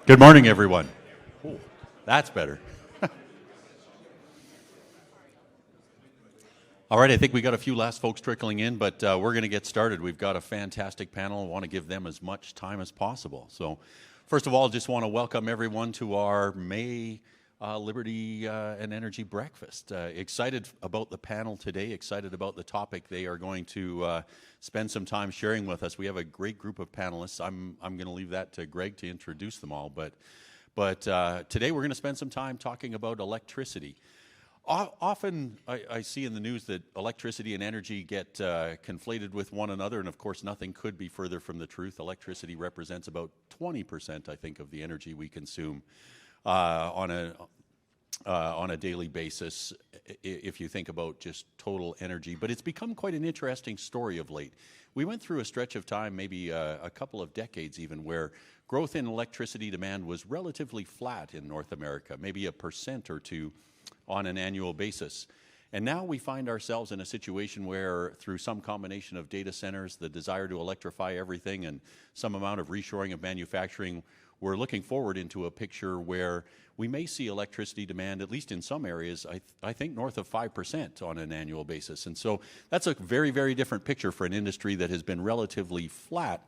Good morning, everyone. Ooh, that's better. All right, I think we got a few last folks trickling in, but we're going to get started. We've got a fantastic panel. I want to give them as much time as possible. So first of all, just want to welcome everyone to our May Liberty and Energy Breakfast. Excited about the panel today, excited about the topic they are going to spend some time sharing with us. We have a great group of panelists. I'm going to leave that to Greg to introduce them all, but today we're going to spend some time talking about electricity. Often I see in the news that electricity and energy get conflated with one another, and of course nothing could be further from the truth. Electricity represents about 20%, I think, of the energy we consume on a daily basis, if you think about just total energy. But it's become quite an interesting story of late. We went through a stretch of time, maybe a couple of decades even, where growth in electricity demand was relatively flat in North America, maybe 1% or 2% on an annual basis. And now we find ourselves in a situation where, through some combination of data centers, the desire to electrify everything, and some amount of reshoring of manufacturing, we're looking forward into a picture where we may see electricity demand, at least in some areas, I think north of 5% on an annual basis. And so that's a very, very different picture for an industry that has been relatively flat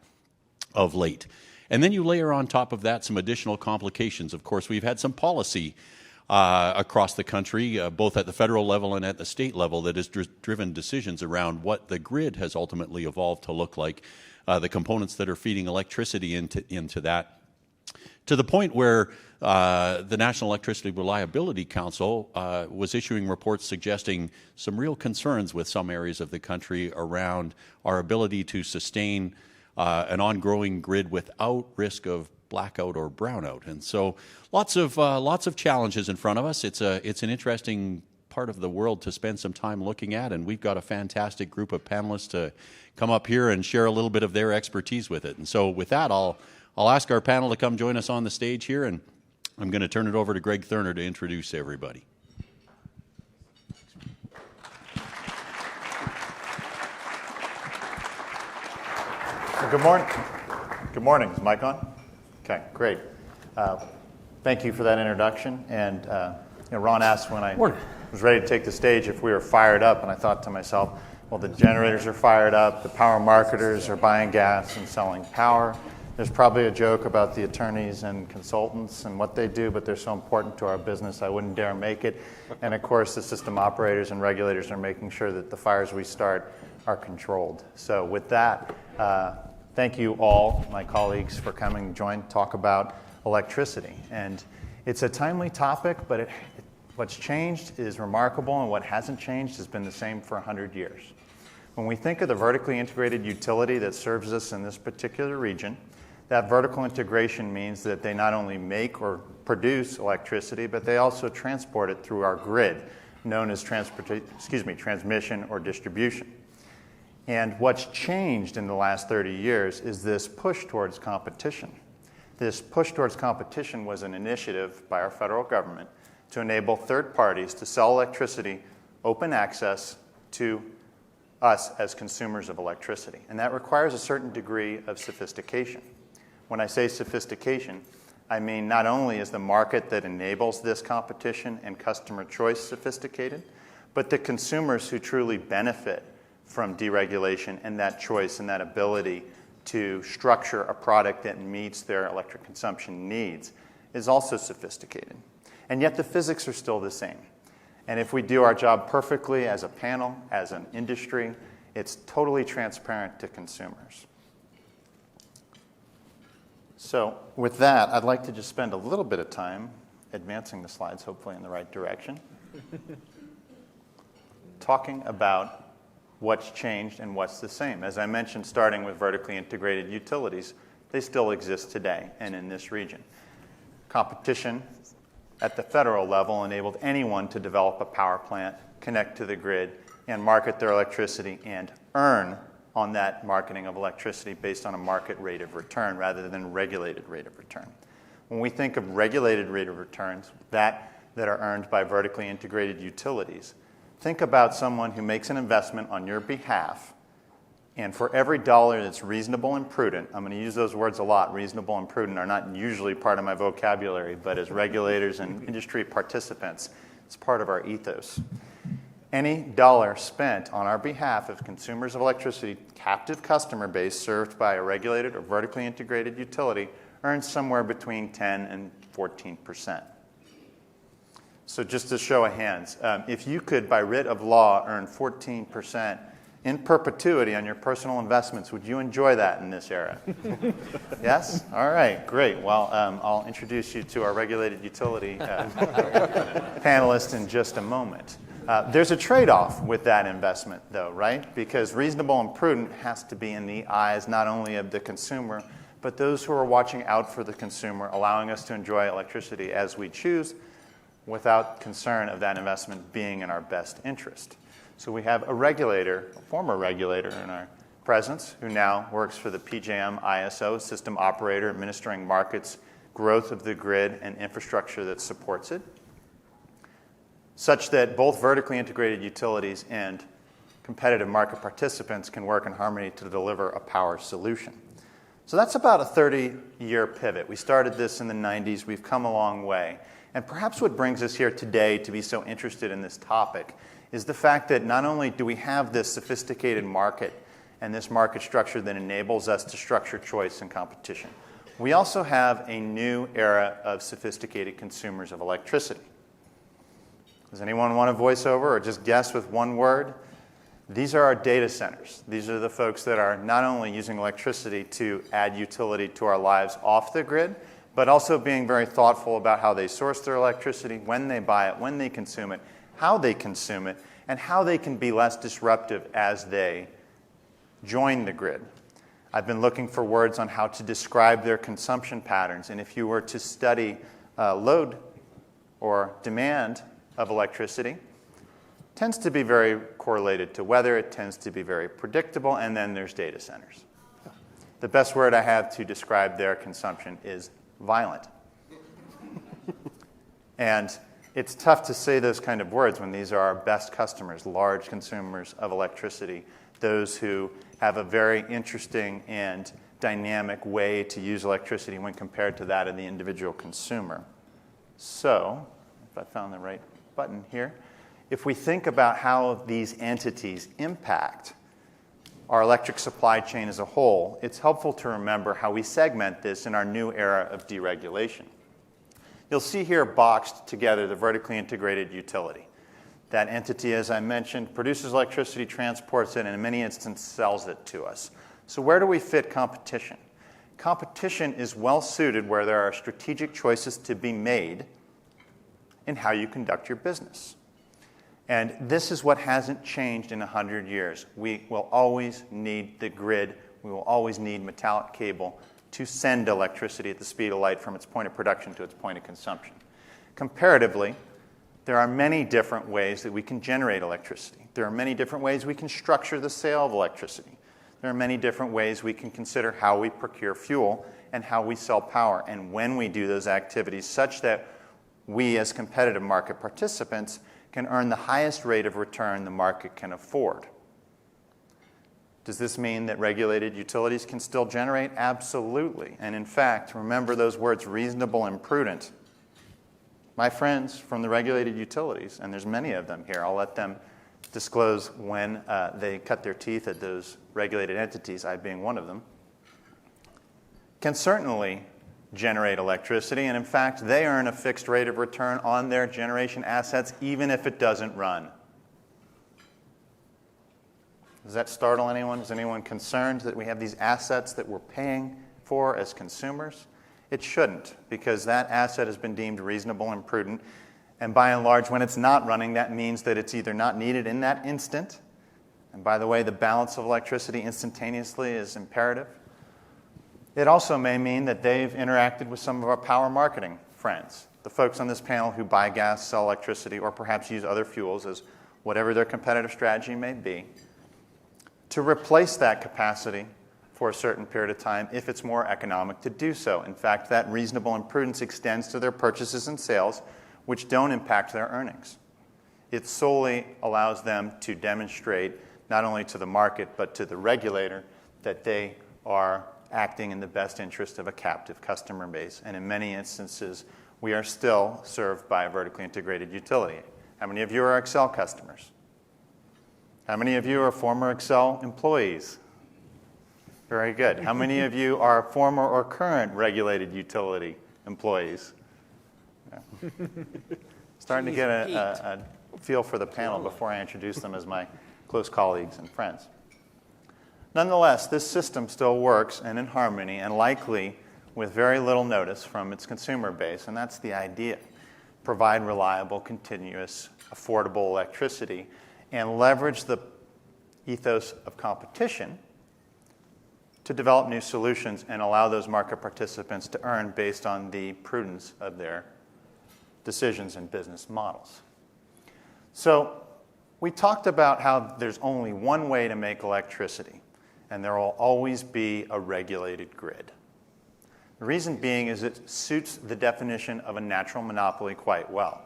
of late. And then you layer on top of that some additional complications. Of course, we've had some policy across the country, both at the federal level and at the state level, that has driven decisions around what the grid has ultimately evolved to look like, the components that are feeding electricity into that, to the point where the National Electricity Reliability Council was issuing reports suggesting some real concerns with some areas of the country around our ability to sustain an ongoing grid without risk of blackout or brownout. And so lots of challenges in front of us. It's an interesting part of the world to spend some time looking at, and we've got a fantastic group of panelists to come up here and share a little bit of their expertise with it. And so with that, I'll ask our panel to come join us on the stage here, and I'm going to turn it over to Greg Thurnher to introduce everybody. Good morning. Good morning. Is mic on? Okay, great. Thank you for that introduction. And Ron asked when I was ready to take the stage if we were fired up, and I thought to myself, well, the generators are fired up, the power marketers are buying gas and selling power. There's probably a joke about the attorneys and consultants and what they do, but they're so important to our business, I wouldn't dare make it. And of course, the system operators and regulators are making sure that the fires we start are controlled. So with that, thank you all, my colleagues, for coming to talk about electricity. And it's a timely topic, but what's changed is remarkable, and what hasn't changed has been the same for 100 years. When we think of the vertically integrated utility that serves us in this particular region, that vertical integration means that they not only make or produce electricity, but they also transport it through our grid, known as transmission or distribution. And what's changed in the last 30 years is this push towards competition. This push towards competition was an initiative by our federal government to enable third parties to sell electricity, open access to us as consumers of electricity. And that requires a certain degree of sophistication. When I say sophistication, I mean not only is the market that enables this competition and customer choice sophisticated, but the consumers who truly benefit from deregulation and that choice and that ability to structure a product that meets their electric consumption needs is also sophisticated. And yet the physics are still the same. And if we do our job perfectly as a panel, as an industry, it's totally transparent to consumers. So with that, I'd like to just spend a little bit of time advancing the slides, hopefully in the right direction, talking about what's changed and what's the same. As I mentioned, starting with vertically integrated utilities, they still exist today and in this region. Competition at the federal level enabled anyone to develop a power plant, connect to the grid, and market their electricity and earn on that marketing of electricity based on a market rate of return rather than regulated rate of return. When we think of regulated rate of returns, that are earned by vertically integrated utilities, think about someone who makes an investment on your behalf And for every dollar that's reasonable and prudent, I'm going to use those words a lot. Reasonable and prudent are not usually part of my vocabulary, but as regulators and industry participants, it's part of our ethos. Any dollar spent on our behalf of consumers of electricity, captive customer base served by a regulated or vertically integrated utility, earns somewhere between 10 and 14%. So just to show of hands, if you could, by writ of law, earn 14% in perpetuity on your personal investments, would you enjoy that in this era? Yes? All right, great. Well, I'll introduce you to our regulated utility panelists in just a moment. There's a trade-off with that investment, though, right? Because reasonable and prudent has to be in the eyes not only of the consumer, but those who are watching out for the consumer, allowing us to enjoy electricity as we choose without concern of that investment being in our best interest. So we have a regulator, a former regulator in our presence, who now works for the PJM ISO, system operator, administering markets, growth of the grid, and infrastructure that supports it, such that both vertically integrated utilities and competitive market participants can work in harmony to deliver a power solution. So that's about a 30-year pivot. We started this in the 90s. We've come a long way. And perhaps what brings us here today to be so interested in this topic is the fact that not only do we have this sophisticated market and this market structure that enables us to structure choice and competition, we also have a new era of sophisticated consumers of electricity. Does anyone want to voice over or just guess with one word? These are our data centers. These are the folks that are not only using electricity to add utility to our lives off the grid, but also being very thoughtful about how they source their electricity, when they buy it, when they consume it, how they consume it, and how they can be less disruptive as they join the grid. I've been looking for words on how to describe their consumption patterns, and if you were to study load or demand of electricity, it tends to be very correlated to weather, it tends to be very predictable, and then there's data centers. The best word I have to describe their consumption is violent. And it's tough to say those kind of words when these are our best customers, large consumers of electricity, those who have a very interesting and dynamic way to use electricity when compared to that of the individual consumer. So, if I found the right button here, if we think about how these entities impact our electric supply chain as a whole, it's helpful to remember how we segment this in our new era of deregulation. You'll see here boxed together the vertically integrated utility. That entity, as I mentioned, produces electricity, transports it, and in many instances sells it to us. So where do we fit competition? Competition is well suited where there are strategic choices to be made in how you conduct your business. And this is what hasn't changed in 100 years. We will always need the grid. We will always need metallic cable to send electricity at the speed of light from its point of production to its point of consumption. Comparatively, there are many different ways that we can generate electricity. There are many different ways we can structure the sale of electricity. There are many different ways we can consider how we procure fuel and how we sell power, and when we do those activities such that we as competitive market participants can earn the highest rate of return the market can afford. Does this mean that regulated utilities can still generate? Absolutely. And in fact, remember those words, reasonable and prudent. My friends from the regulated utilities, and there's many of them here, I'll let them disclose when they cut their teeth at those regulated entities, I being one of them, can certainly generate electricity, and in fact, they earn a fixed rate of return on their generation assets even if it doesn't run. Does that startle anyone? Is anyone concerned that we have these assets that we're paying for as consumers? It shouldn't, because that asset has been deemed reasonable and prudent, and by and large, when it's not running, that means that it's either not needed in that instant, and by the way, the balance of electricity instantaneously is imperative. It also may mean that they've interacted with some of our power marketing friends, the folks on this panel who buy gas, sell electricity, or perhaps use other fuels as whatever their competitive strategy may be, to replace that capacity for a certain period of time if it's more economic to do so. In fact, that reasonable and prudence extends to their purchases and sales, which don't impact their earnings. It solely allows them to demonstrate not only to the market but to the regulator, that they are acting in the best interest of a captive customer base. And in many instances, we are still served by a vertically integrated utility. How many of you are Excel customers? How many of you are former Excel employees? Very good. How many of you are former or current regulated utility employees? Yeah. Starting to get a feel for the panel before I introduce them as my close colleagues and friends. Nonetheless, this system still works and in harmony and likely with very little notice from its consumer base, and that's the idea. Provide reliable, continuous, affordable electricity and leverage the ethos of competition to develop new solutions and allow those market participants to earn based on the prudence of their decisions and business models. So we talked about how there's only one way to make electricity, and there will always be a regulated grid. The reason being is it suits the definition of a natural monopoly quite well.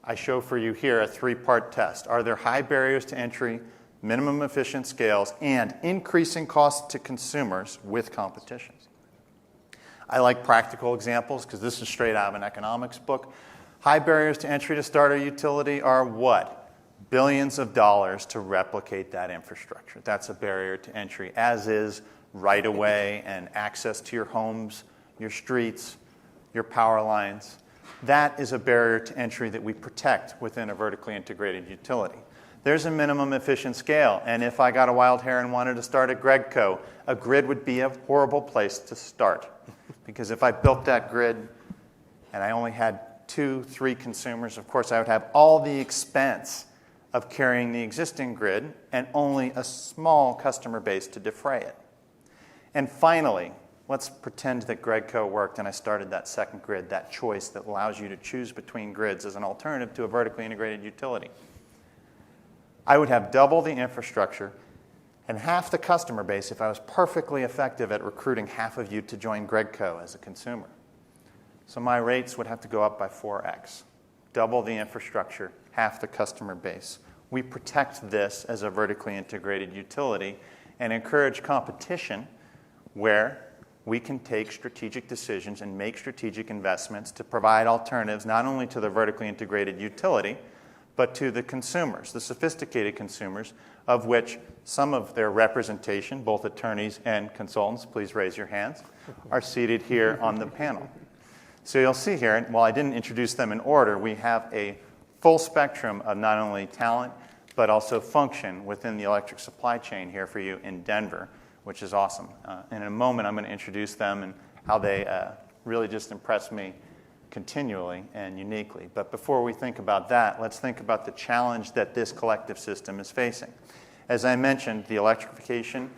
I show for you here a three-part test. Are there high barriers to entry, minimum efficient scales, and increasing costs to consumers with competition? I like practical examples because this is straight out of an economics book. High barriers to entry to start a utility are what? Billions of dollars to replicate that infrastructure. That's a barrier to entry, as is right-of-way and access to your homes, your streets, your power lines. That is a barrier to entry that we protect within a vertically integrated utility. There's a minimum efficient scale, and if I got a wild hair and wanted to start a Gregco, a grid would be a horrible place to start. Because if I built that grid and I only had 2-3 consumers, of course I would have all the expense of carrying the existing grid and only a small customer base to defray it. And finally, let's pretend that Gregco worked and I started that second grid, that choice that allows you to choose between grids as an alternative to a vertically integrated utility. I would have double the infrastructure and half the customer base if I was perfectly effective at recruiting half of you to join Gregco as a consumer. So my rates would have to go up by 4x. Double the infrastructure, half the customer base. We protect this as a vertically integrated utility and encourage competition where we can take strategic decisions and make strategic investments to provide alternatives not only to the vertically integrated utility, but to the consumers, the sophisticated consumers, of which some of their representation, both attorneys and consultants, please raise your hands, are seated here on the panel. So you'll see here, while I didn't introduce them in order, we have a full spectrum of not only talent, but also function within the electric supply chain here for you in Denver, which is awesome. In a moment, I'm going to introduce them and how they really just impress me continually and uniquely. But before we think about that, let's think about the challenge that this collective system is facing. As I mentioned, the electrification,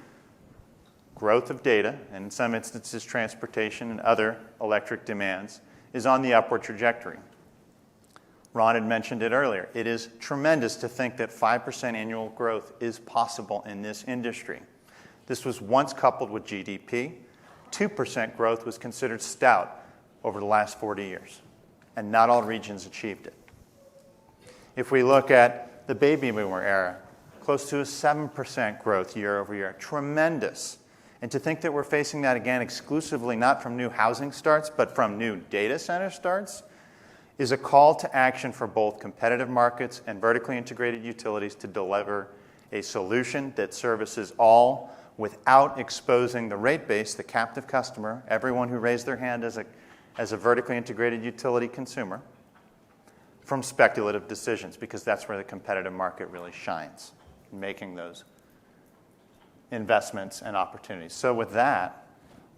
growth of data, and in some instances transportation and other electric demands, is on the upward trajectory. Ron had mentioned it earlier. It is tremendous to think that 5% annual growth is possible in this industry. This was once coupled with GDP. 2% growth was considered stout over the last 40 years, and not all regions achieved it. If we look at the baby boomer era, close to a 7% growth year over year, tremendous. And to think that we're facing that again exclusively not from new housing starts, but from new data center starts, is a call to action for both competitive markets and vertically integrated utilities to deliver a solution that services all without exposing the rate base, the captive customer, everyone who raised their hand as a vertically integrated utility consumer, from speculative decisions, because that's where the competitive market really shines, making those investments and opportunities. So with that,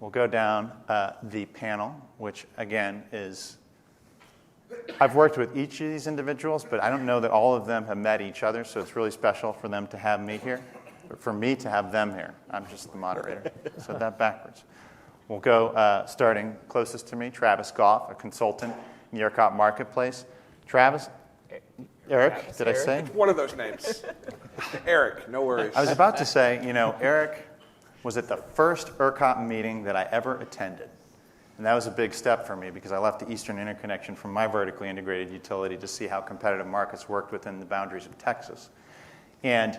we'll go down the panel, which again is, I've worked with each of these individuals, but I don't know that all of them have met each other, so it's really special for them to have me here, or for me to have them here. I'm just the moderator, so that backwards. We'll go starting closest to me, Travis Goff, a consultant in the ERCOT marketplace. Travis, Eric, Travis, did I Eric? say? It's one of those names. Eric, no worries. I was about to say, Eric was at the first ERCOT meeting that I ever attended. And that was a big step for me because I left the Eastern Interconnection from my vertically integrated utility to see how competitive markets worked within the boundaries of Texas. And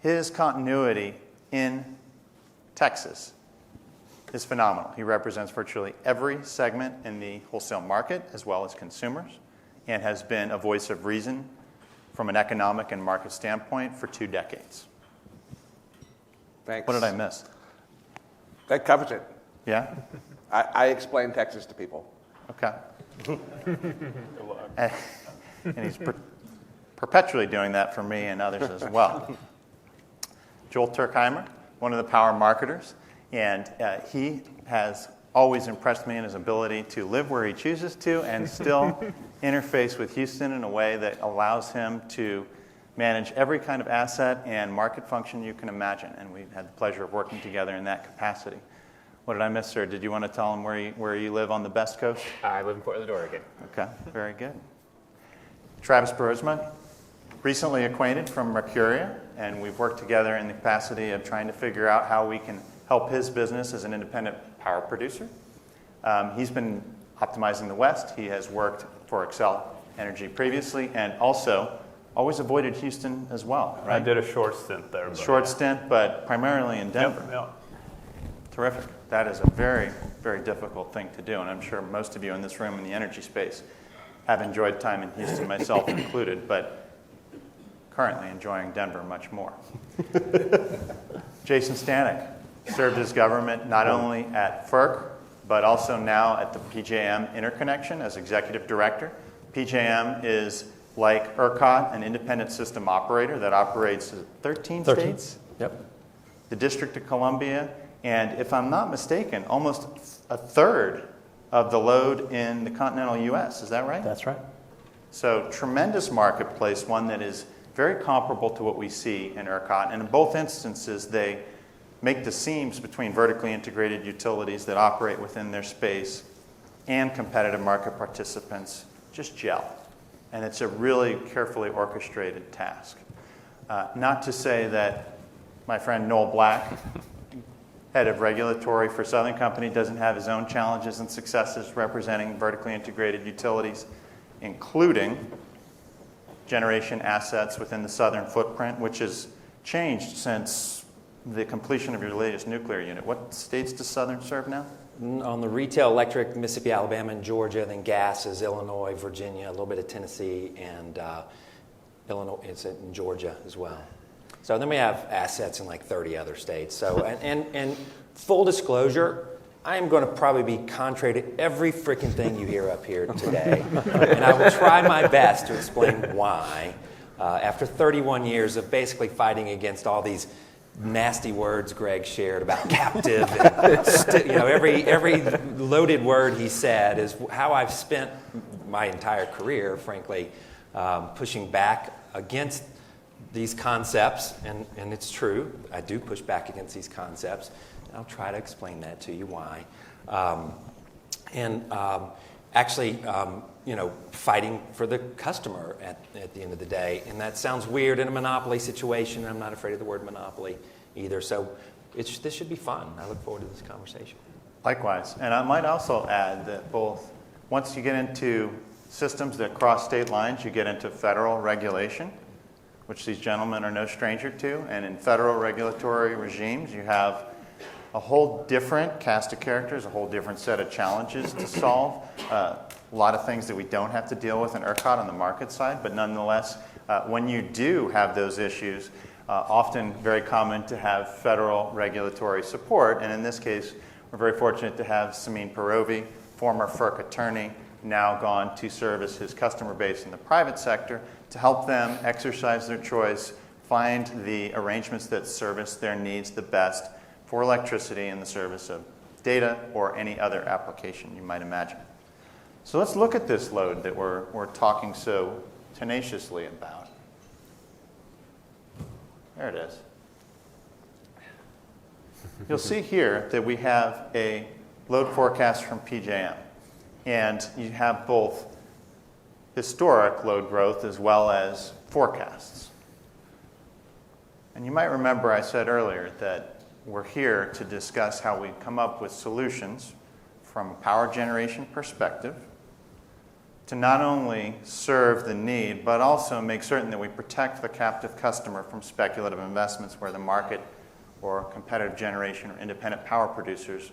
his continuity in Texas is phenomenal. He represents virtually every segment in the wholesale market as well as consumers, and has been a voice of reason from an economic and market standpoint for 2 decades. Thanks. What did I miss? That covers it. Yeah? I explain Texas to people. Okay. and he's perpetually doing that for me and others as well. Joel Turkheimer, one of the power marketers, and he has always impressed me in his ability to live where he chooses to and still interface with Houston in a way that allows him to manage every kind of asset and market function you can imagine. And we've had the pleasure of working together in that capacity. What did I miss, sir? Did you want to tell him where you live on the best coast? I live in Portland, Oregon. Okay, very good. Travis Broersma, recently acquainted from Mercuria, and we've worked together in the capacity of trying to figure out how we can help his business as an independent power producer. He's been optimizing the West. He has worked for Xcel Energy previously, and also always avoided Houston as well, right? I did a short stint there. Short stint, but primarily in Denver. Yep. Terrific. That is a very, very difficult thing to do, and I'm sure most of you in this room in the energy space have enjoyed time in Houston, myself included, but currently enjoying Denver much more. Jason Stanek served his government not only at FERC, but also now at the PJM Interconnection as executive director. PJM is like ERCOT, an independent system operator that operates 13 states. Yep. The District of Columbia, and if I'm not mistaken, almost a third of the load in the continental U.S. Is that right? That's right. So tremendous marketplace, one that is very comparable to what we see in ERCOT. And in both instances, they make the seams between vertically integrated utilities that operate within their space and competitive market participants just gel. And it's a really carefully orchestrated task. Not to say that my friend Noel Black, head of regulatory for Southern Company, doesn't have his own challenges and successes representing vertically integrated utilities, including generation assets within the Southern footprint, which has changed since the completion of your latest nuclear unit. What states does Southern serve now? On the retail electric, Mississippi, Alabama, and Georgia. Then gas is Illinois, Virginia, a little bit of Tennessee, and Illinois. It's in Georgia as well. So then we have assets in like 30 other states. So and full disclosure, I am going to probably be contrary to every freaking thing you hear up here today, and I will try my best to explain why. After 31 years of basically fighting against all these nasty words Greg shared about captive, and every loaded word he said is how I've spent my entire career, frankly, pushing back against these concepts, and it's true, I do push back against these concepts. I'll try to explain that to you why. Fighting for the customer at the end of the day. And that sounds weird in a monopoly situation. I'm not afraid of the word monopoly either. So this should be fun. I look forward to this conversation. Likewise. And I might also add that once you get into systems that cross state lines, you get into federal regulation, which these gentlemen are no stranger to. And in federal regulatory regimes, you have a whole different cast of characters, a whole different set of challenges to solve. A lot of things that we don't have to deal with in ERCOT on the market side, but nonetheless, when you do have those issues, often very common to have federal regulatory support. And in this case, we're very fortunate to have Samin Peirovi, former FERC attorney, now gone to service his customer base in the private sector to help them exercise their choice, find the arrangements that service their needs the best for electricity in the service of data or any other application you might imagine. So let's look at this load that we're talking so tenaciously about. There it is. You'll see here that we have a load forecast from PJM. And you have both historic load growth as well as forecasts. And you might remember I said earlier that we're here to discuss how we come up with solutions from a power generation perspective to not only serve the need, but also make certain that we protect the captive customer from speculative investments where the market or competitive generation or independent power producers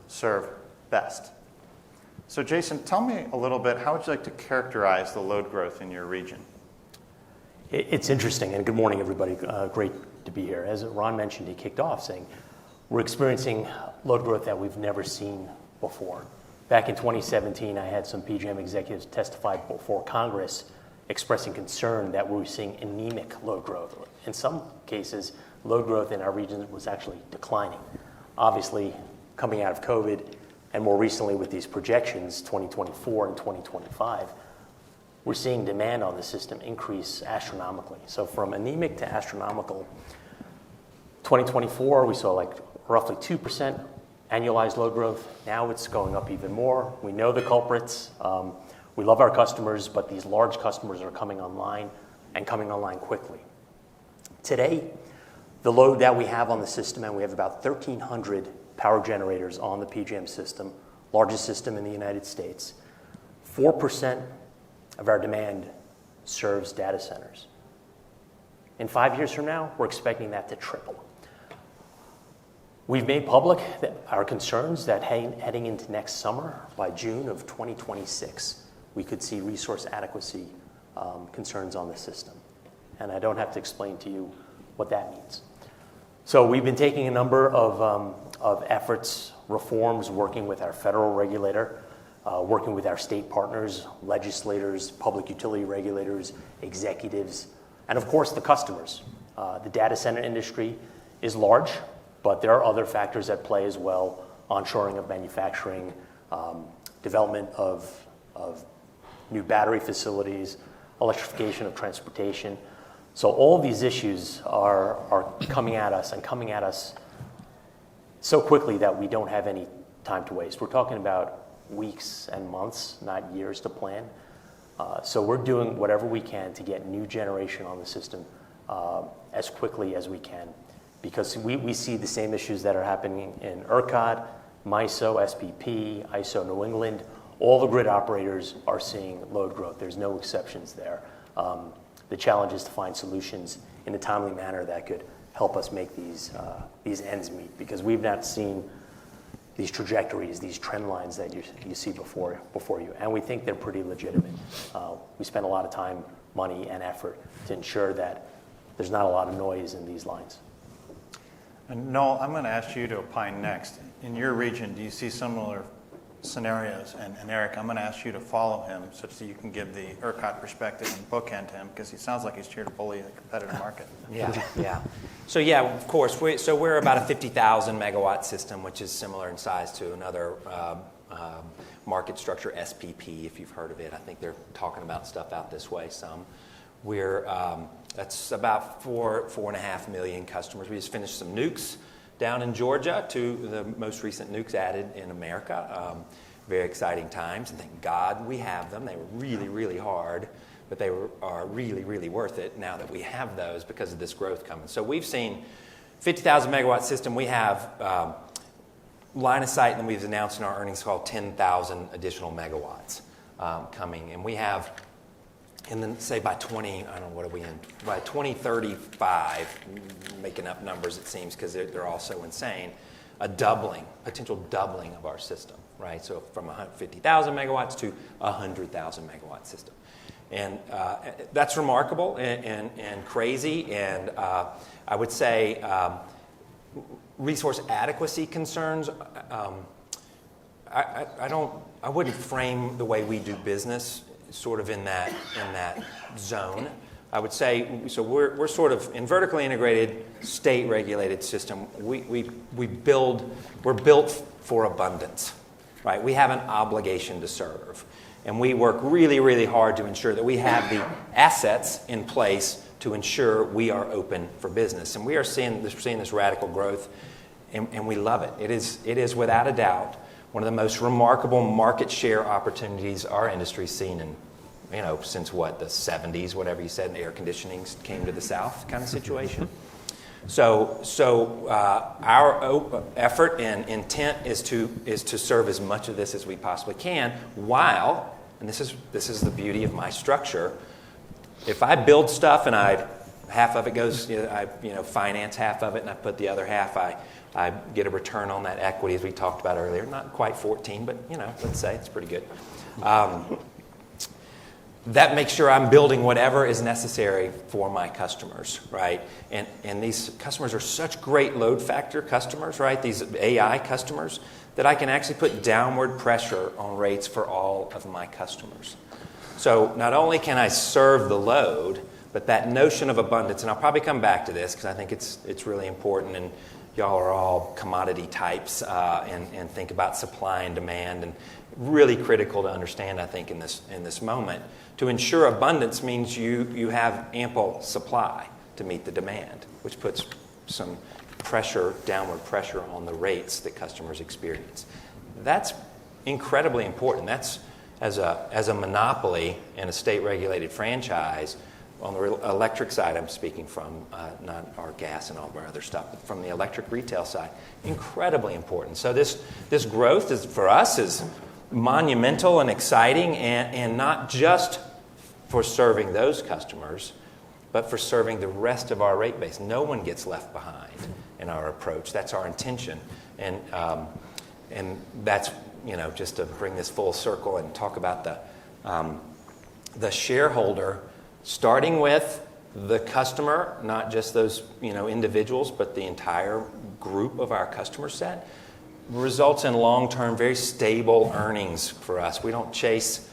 serve best. So Jason, tell me a little bit, how would you like to characterize the load growth in your region? It's interesting, and good morning, everybody. Great to be here. As Ron mentioned, he kicked off saying we're experiencing load growth that we've never seen before. Back in 2017, I had some PJM executives testify before Congress expressing concern that we were seeing anemic load growth. In some cases, load growth in our region was actually declining. Obviously, coming out of COVID, and more recently with these projections, 2024 and 2025, we're seeing demand on the system increase astronomically. So from anemic to astronomical, 2024, we saw like roughly 2% annualized load growth. Now it's going up even more. We know the culprits. We love our customers, but these large customers are coming online and coming online quickly. Today, the load that we have on the system, and we have about 1,300 power generators on the PJM system, largest system in the United States. 4% of our demand serves data centers. In 5 years from now, we're expecting that to triple. We've made public our concerns that heading into next summer, by June of 2026, we could see resource adequacy concerns on the system. And I don't have to explain to you what that means. So we've been taking a number of efforts, reforms, working with our federal regulator, working with our state partners, legislators, public utility regulators, executives, and of course the customers. The data center industry is large, but there are other factors at play as well: onshoring of manufacturing, development of new battery facilities, electrification of transportation. So all of these issues are coming at us so quickly that we don't have any time to waste. We're talking about weeks and months, not years, to plan. So we're doing whatever we can to get new generation on the system as quickly as we can, because we see the same issues that are happening in ERCOT, MISO, SPP, ISO New England. All the grid operators are seeing load growth. There's no exceptions there. The challenge is to find solutions in a timely manner that could help us make these ends meet, because we've not seen these trajectories, these trend lines that you see before you, and we think they're pretty legitimate. We spend a lot of time, money, and effort to ensure that there's not a lot of noise in these lines. And Noel, I'm going to ask you to opine next. In your region, do you see similar scenarios? And Eric, I'm going to ask you to follow him such that you can give the ERCOT perspective and bookend him, because he sounds like he's here to bully the competitive market. Yeah. So yeah, of course. We're about a 50,000 megawatt system, which is similar in size to another market structure, SPP, if you've heard of it. I think they're talking about stuff out this way some. That's about 4.5 million customers. We just finished some nukes down in Georgia, to the most recent nukes added in America. Very exciting times, and thank God we have them. They were really, really hard, but they are really, really worth it now that we have those because of this growth coming. So we've seen 50,000 megawatt system. We have line of sight, and we've announced in our earnings call 10,000 additional megawatts coming, and we have. And then say by 2035, making up numbers it seems because they're all so insane, potential doubling of our system, right? So from 50,000 megawatts to 100,000 megawatt system. And that's remarkable and crazy. And I would say resource adequacy concerns, I wouldn't frame the way we do business sort of in that zone. I would say, so we're sort of in vertically integrated, state-regulated system. We're built for abundance, right? We have an obligation to serve, and we work really, really hard to ensure that we have the assets in place to ensure we are open for business. And we're seeing this radical growth, and we love it. It is without a doubt one of the most remarkable market share opportunities our industry's seen in, since what, the 70s, whatever you said, and air conditioning came to the South kind of situation. So our effort and intent is to serve as much of this as we possibly can, while and this is the beauty of my structure. If I build stuff and half of it goes, I finance half of it, and I put the other half, I get a return on that equity, as we talked about earlier. Not quite 14, but let's say it's pretty good. That makes sure I'm building whatever is necessary for my customers, right? And these customers are such great load factor customers, right? These AI customers, that I can actually put downward pressure on rates for all of my customers. So not only can I serve the load, but that notion of abundance, and I'll probably come back to this because I think it's really important, and y'all are all commodity types and think about supply and demand, and really critical to understand, I think, in this moment. To ensure abundance means you have ample supply to meet the demand, which puts some downward pressure on the rates that customers experience. That's incredibly important. That's as a monopoly and a state-regulated franchise. On the electric side, I'm speaking from, not our gas and all of our other stuff, but from the electric retail side, incredibly important. So this growth for us is monumental and exciting, and not just for serving those customers, but for serving the rest of our rate base. No one gets left behind in our approach. That's our intention, and that's just to bring this full circle and talk about the shareholder, starting with the customer, not just those individuals, but the entire group of our customer set, results in long-term, very stable earnings for us. We don't chase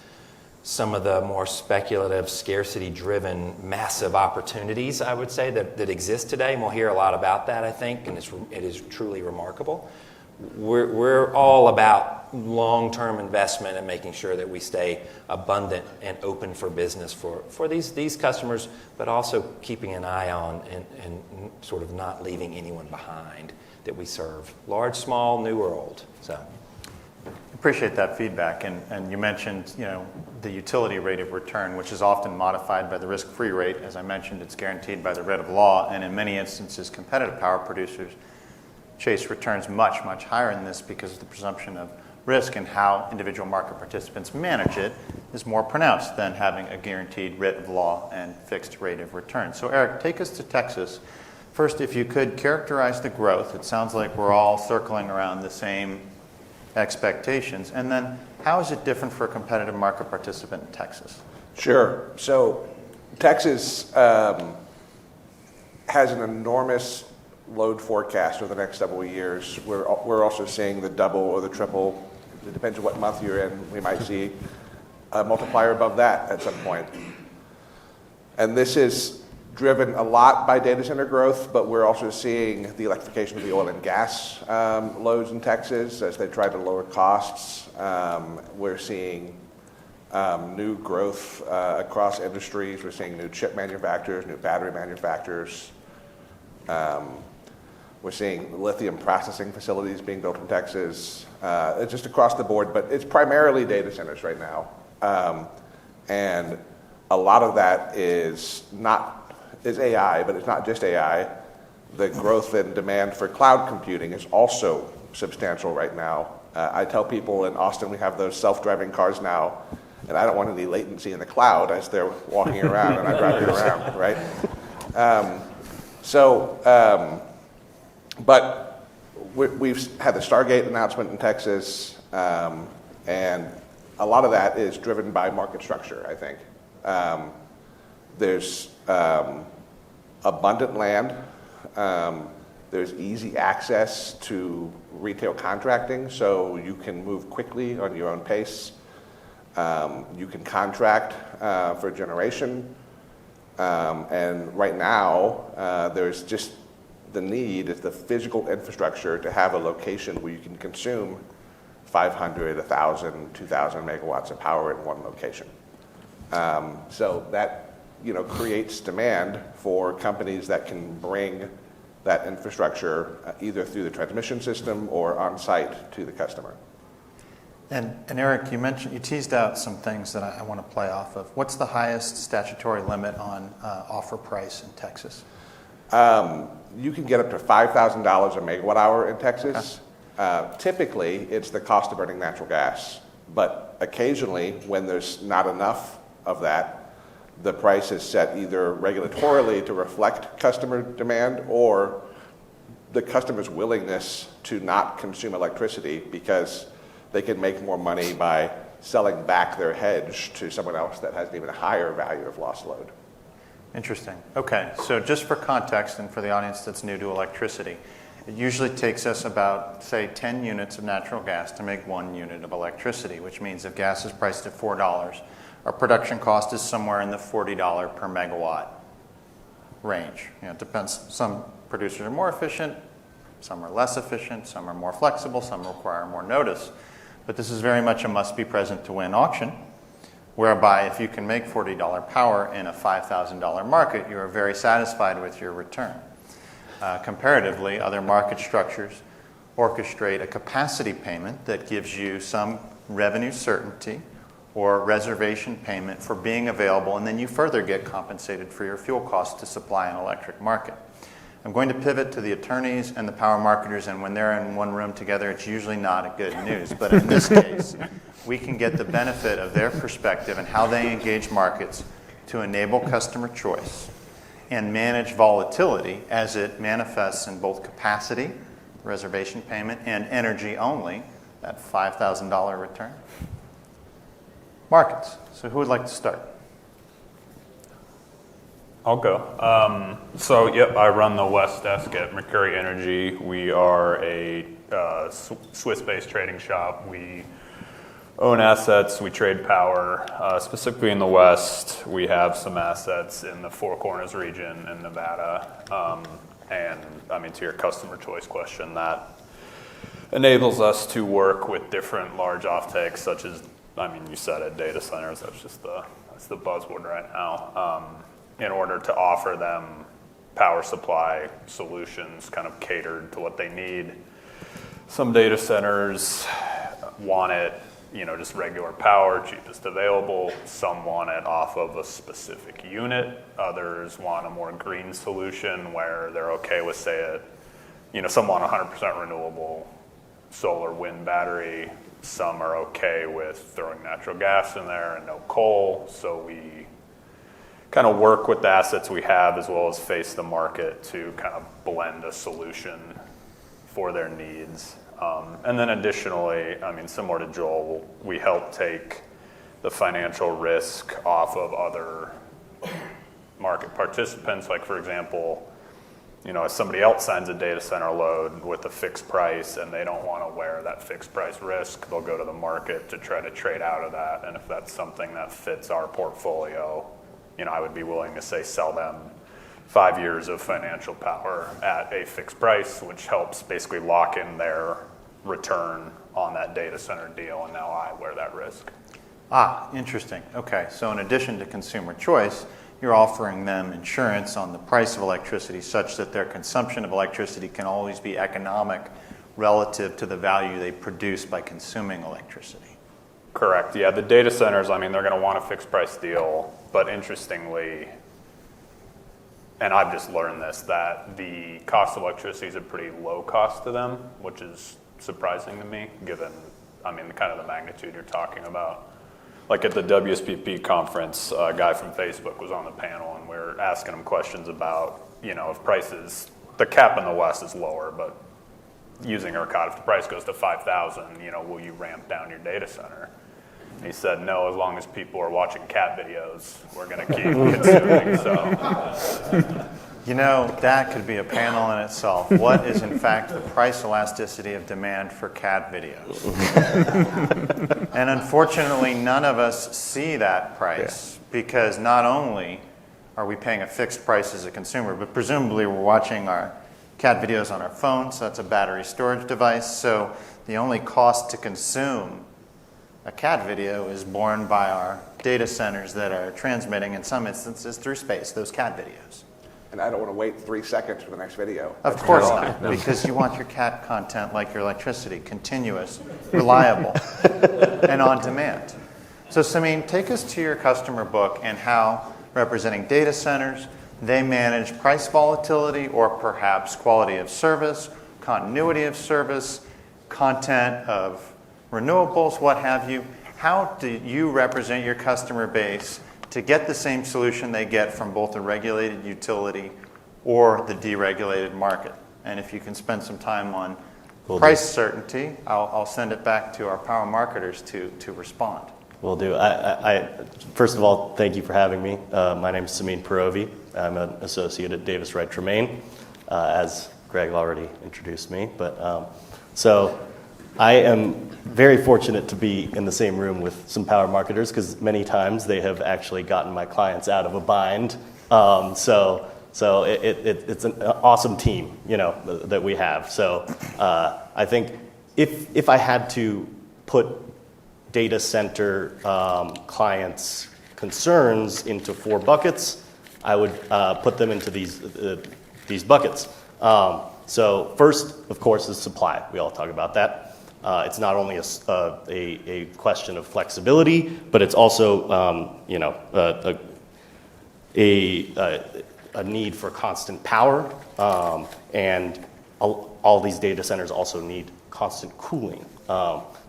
some of the more speculative, scarcity-driven, massive opportunities, I would say, that exist today. And we'll hear a lot about that, I think, and it is truly remarkable. We're all about long-term investment and making sure that we stay abundant and open for business for these customers, but also keeping an eye on and sort of not leaving anyone behind that we serve. Large, small, new or old. So Appreciate that feedback, and you mentioned the utility rate of return, which is often modified by the risk-free rate. As I mentioned, it's guaranteed by the writ of law, and in many instances, competitive power producers chase returns much, much higher than this because of the presumption of risk, and how individual market participants manage it is more pronounced than having a guaranteed writ of law and fixed rate of return. So Eric, take us to Texas. First, if you could characterize the growth. It sounds like we're all circling around the same expectations. And then how is it different for a competitive market participant in Texas? Sure. So Texas has an enormous load forecast over the next several years. We're also seeing the double or the triple. It depends on what month you're in. We might see a multiplier above that at some point. And this is driven a lot by data center growth, but we're also seeing the electrification of the oil and gas loads in Texas as they try to lower costs. We're seeing new growth across industries. We're seeing new chip manufacturers, new battery manufacturers. We're seeing lithium processing facilities being built in Texas. It's just across the board, but it's primarily data centers right now. And a lot of that is AI, but it's not just AI. The growth in demand for cloud computing is also substantial right now. I tell people in Austin we have those self-driving cars now, and I don't want any latency in the cloud as they're walking around and I'm driving around, right? But we've had the Stargate announcement in Texas, and a lot of that is driven by market structure, I think. There's abundant land. There's easy access to retail contracting, so you can move quickly on your own pace. You can contract for generation. And right now, there's just the need, is the physical infrastructure to have a location where you can consume 500, 1,000, 2,000 megawatts of power in one location. So that creates demand for companies that can bring that infrastructure either through the transmission system or on site to the customer. And Eric, you teased out some things that I want to play off of. What's the highest statutory limit on offer price in Texas? You can get up to $5,000 a megawatt hour in Texas. Okay. Typically, it's the cost of burning natural gas, but But occasionally, when there's not enough of that, the price is set either regulatorily to reflect customer demand or the customer's willingness to not consume electricity because they can make more money by selling back their hedge to someone else that has an even higher value of lost load. Interesting. Okay, so just for context and for the audience that's new to electricity, it usually takes us about, say, 10 units of natural gas to make 1 unit of electricity, which means if gas is priced at $4, our production cost is somewhere in the $40 per megawatt range. It depends. Some producers are more efficient, some are less efficient, some are more flexible, some require more notice. But this is very much a must-be-present-to-win auction, whereby if you can make $40 power in a $5,000 market, you are very satisfied with your return. Comparatively, other market structures orchestrate a capacity payment that gives you some revenue certainty or reservation payment for being available, and then you further get compensated for your fuel costs to supply an electric market. I'm going to pivot to the attorneys and the power marketers, and when they're in one room together, it's usually not a good news. But in this case, we can get the benefit of their perspective and how they engage markets to enable customer choice and manage volatility as it manifests in both capacity, reservation payment, and energy only, that $5,000 return. Markets. So who would like to start? I'll go. I run the West Desk at Mercury Energy. We are a Swiss-based trading shop. We own assets. We trade power. Specifically in the West, we have some assets in the Four Corners region in Nevada. To your customer choice question, that enables us to work with different large offtakes, such as, you said it, data centers. That's the buzzword right now. In order to offer them power supply solutions kind of catered to what they need. Some data centers want it, just regular power, cheapest available. Some want it off of a specific unit. Others want a more green solution where they're okay with, some want 100% renewable solar, wind, battery. Some are okay with throwing natural gas in there and no coal. So we kind of work with the assets we have as well as face the market to kind of blend a solution for their needs. And then additionally, similar to Joel, we help take the financial risk off of other market participants. Like, for example, if somebody else signs a data center load with a fixed price and they don't want to wear that fixed price risk, they'll go to the market to try to trade out of that. And if that's something that fits our portfolio, I would be willing to sell them 5 years of financial power at a fixed price, which helps basically lock in their return on that data center deal, and now I wear that risk. Interesting. Okay, so in addition to consumer choice, you're offering them insurance on the price of electricity such that their consumption of electricity can always be economic relative to the value they produce by consuming electricity. Correct. Yeah, the data centers, they're going to want a fixed price deal, but interestingly, and I've just learned this, that the cost of electricity is a pretty low cost to them, which is surprising to me, given, kind of the magnitude you're talking about. Like at the WSPP conference, a guy from Facebook was on the panel, and we were asking him questions about, if prices, the cap in the West is lower, but using ERCOT, if the price goes to 5,000, will you ramp down your data center? And he said, no, as long as people are watching cat videos, we're going to keep consuming. So, that could be a panel in itself. What is, in fact, the price elasticity of demand for cat videos? And unfortunately, none of us see that price because not only are we paying a fixed price as a consumer, but presumably we're watching our cat videos on our phones. So that's a battery storage device. So the only cost to consume a cat video is borne by our data centers that are transmitting, in some instances, through space, those cat videos. And I don't want to wait 3 seconds for the next video. Of course not, because you want your cat content like your electricity, continuous, reliable, and on demand. So Samin, take us to your customer book and how, representing data centers, they manage price volatility or perhaps quality of service, continuity of service, content of renewables, what have you. how do you represent your customer base to get the same solution they get from both a regulated utility or the deregulated market? And if you can spend some time on price certainty, I'll send it back to our power marketers to respond. Will do. First of all, thank you for having me. My name is Samin Peirovi. I'm an associate at Davis Wright Tremaine, as Greg already introduced me. So I am very fortunate to be in the same room with some power marketers because many times they have actually gotten my clients out of a bind. So it's an awesome team, that we have. So I think if I had to put data center clients' concerns into 4 buckets, I would put them into these buckets. So first, of course, is supply. We all talk about that. It's not only a question of flexibility, but it's also a need for constant power, and all these data centers also need constant cooling.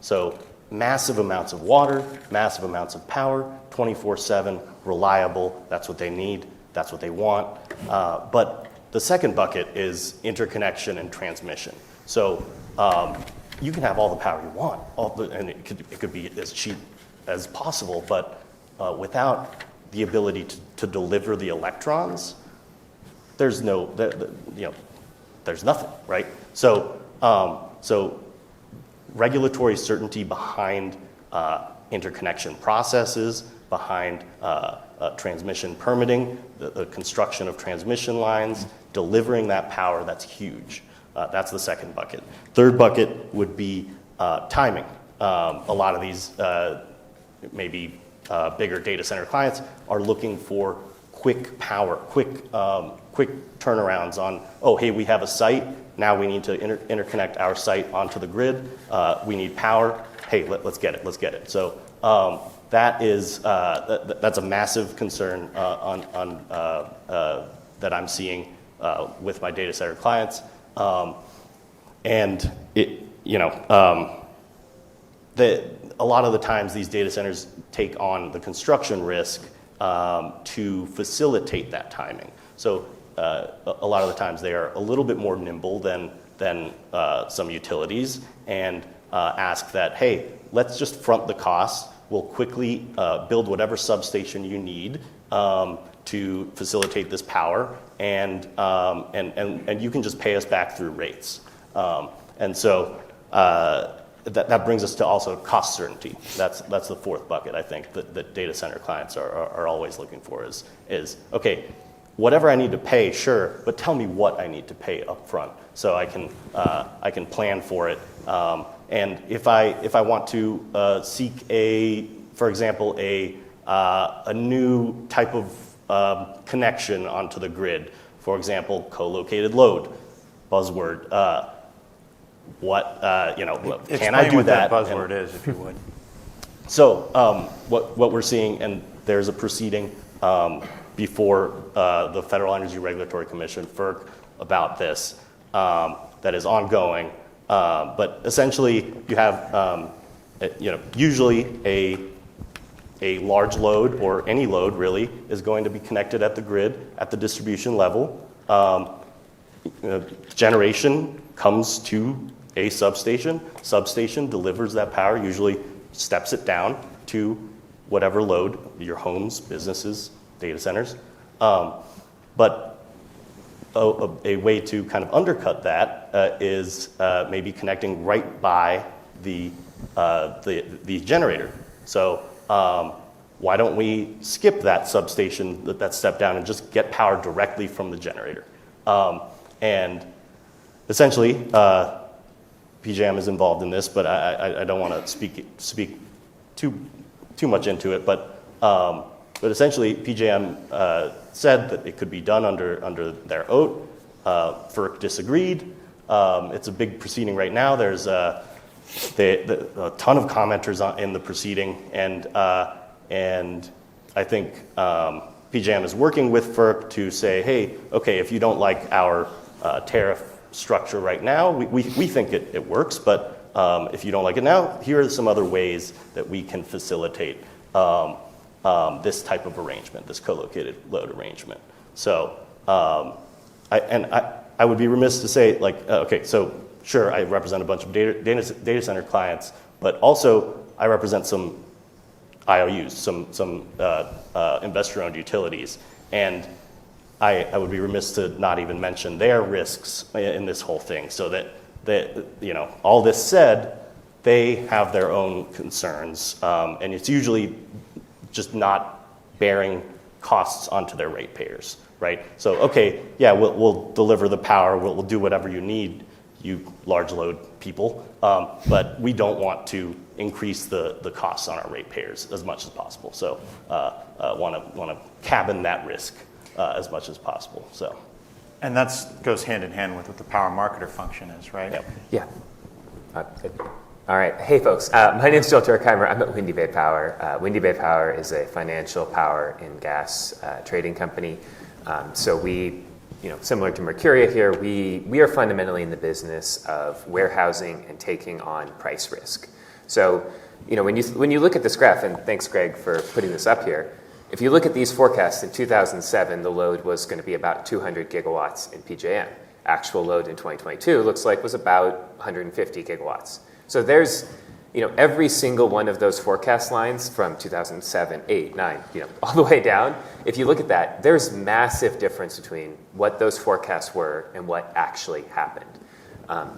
So massive amounts of water, massive amounts of power, 24/7, reliable. That's what they need. That's what they want. But the second bucket is interconnection and transmission. So you can have all the power you want, and it could be as cheap as possible, but without the ability to deliver the electrons, there's nothing, right? So regulatory certainty behind interconnection processes, behind transmission permitting, the construction of transmission lines, delivering that power, that's huge. That's the second bucket. Third bucket would be timing. A lot of these maybe bigger data center clients are looking for quick power, quick turnarounds on, oh, hey, we have a site. Now we need to interconnect our site onto the grid. We need power. Hey, let's get it. So that's a massive concern that I'm seeing with my data center clients. And a lot of the times these data centers take on the construction risk to facilitate that timing. So a lot of the times they are a little bit more nimble than some utilities and ask that, hey, let's just front the costs. We'll quickly build whatever substation you need to facilitate this power, and you can just pay us back through rates. And so that brings us to also cost certainty. That's the fourth bucket, I think, that data center clients are always looking for is okay, whatever I need to pay, sure, but tell me what I need to pay up front so I can plan for it. And if I want to seek for example, a new type of connection onto the grid, for example, co-located load, buzzword. Can I do what that? That buzzword is, if you would. So what we're seeing, and there's a proceeding before the Federal Energy Regulatory Commission, FERC, about this that is ongoing. But essentially, you have usually a large load, or any load really, is going to be connected at the grid at the distribution level. Generation comes to a substation. Substation delivers that power, usually steps it down to whatever load, your homes, businesses, data centers. But a way to kind of undercut that is maybe connecting right by the generator. So why don't we skip that substation, that step down, and just get power directly from the generator? And essentially, PJM is involved in this, but I don't want to speak too much into it. But essentially, PJM said that it could be done under their oath. FERC disagreed. It's a big proceeding right now. There's a ton of commenters in the proceeding, and I think PJM is working with FERC to say, hey, okay, if you don't like our tariff structure right now, we think it works, but if you don't like it now, here are some other ways that we can facilitate this type of arrangement, this co-located load arrangement. So, I would be remiss to say, like, okay, so sure, I represent a bunch of data center clients, but also I represent some IOUs, some investor-owned utilities, and I would be remiss to not even mention their risks in this whole thing. So that all this said, they have their own concerns, and it's usually just not bearing costs onto their ratepayers, right? So okay, yeah, we'll deliver the power, we'll do whatever you need, you large load people, but we don't want to increase the costs on our ratepayers as much as possible. So want to cabin that risk as much as possible. So, And that goes hand in hand with what the power marketer function is, right? yep. Yeah. Good. All right. Hey, folks. My name is Turkheimer. I'm at Windy Bay Power. Windy Bay Power is a financial power and gas trading company. So we, similar to Mercuria here, we are fundamentally in the business of warehousing and taking on price risk. So, when you look at this graph, and thanks, Greg, for putting this up here. If you look at these forecasts, in 2007, the load was going to be about 200 gigawatts in PJM. Actual load in 2022 looks like was about 150 gigawatts. So there's, every single one of those forecast lines from 2007, 8, 9, all the way down. If you look at that, there's massive difference between what those forecasts were and what actually happened.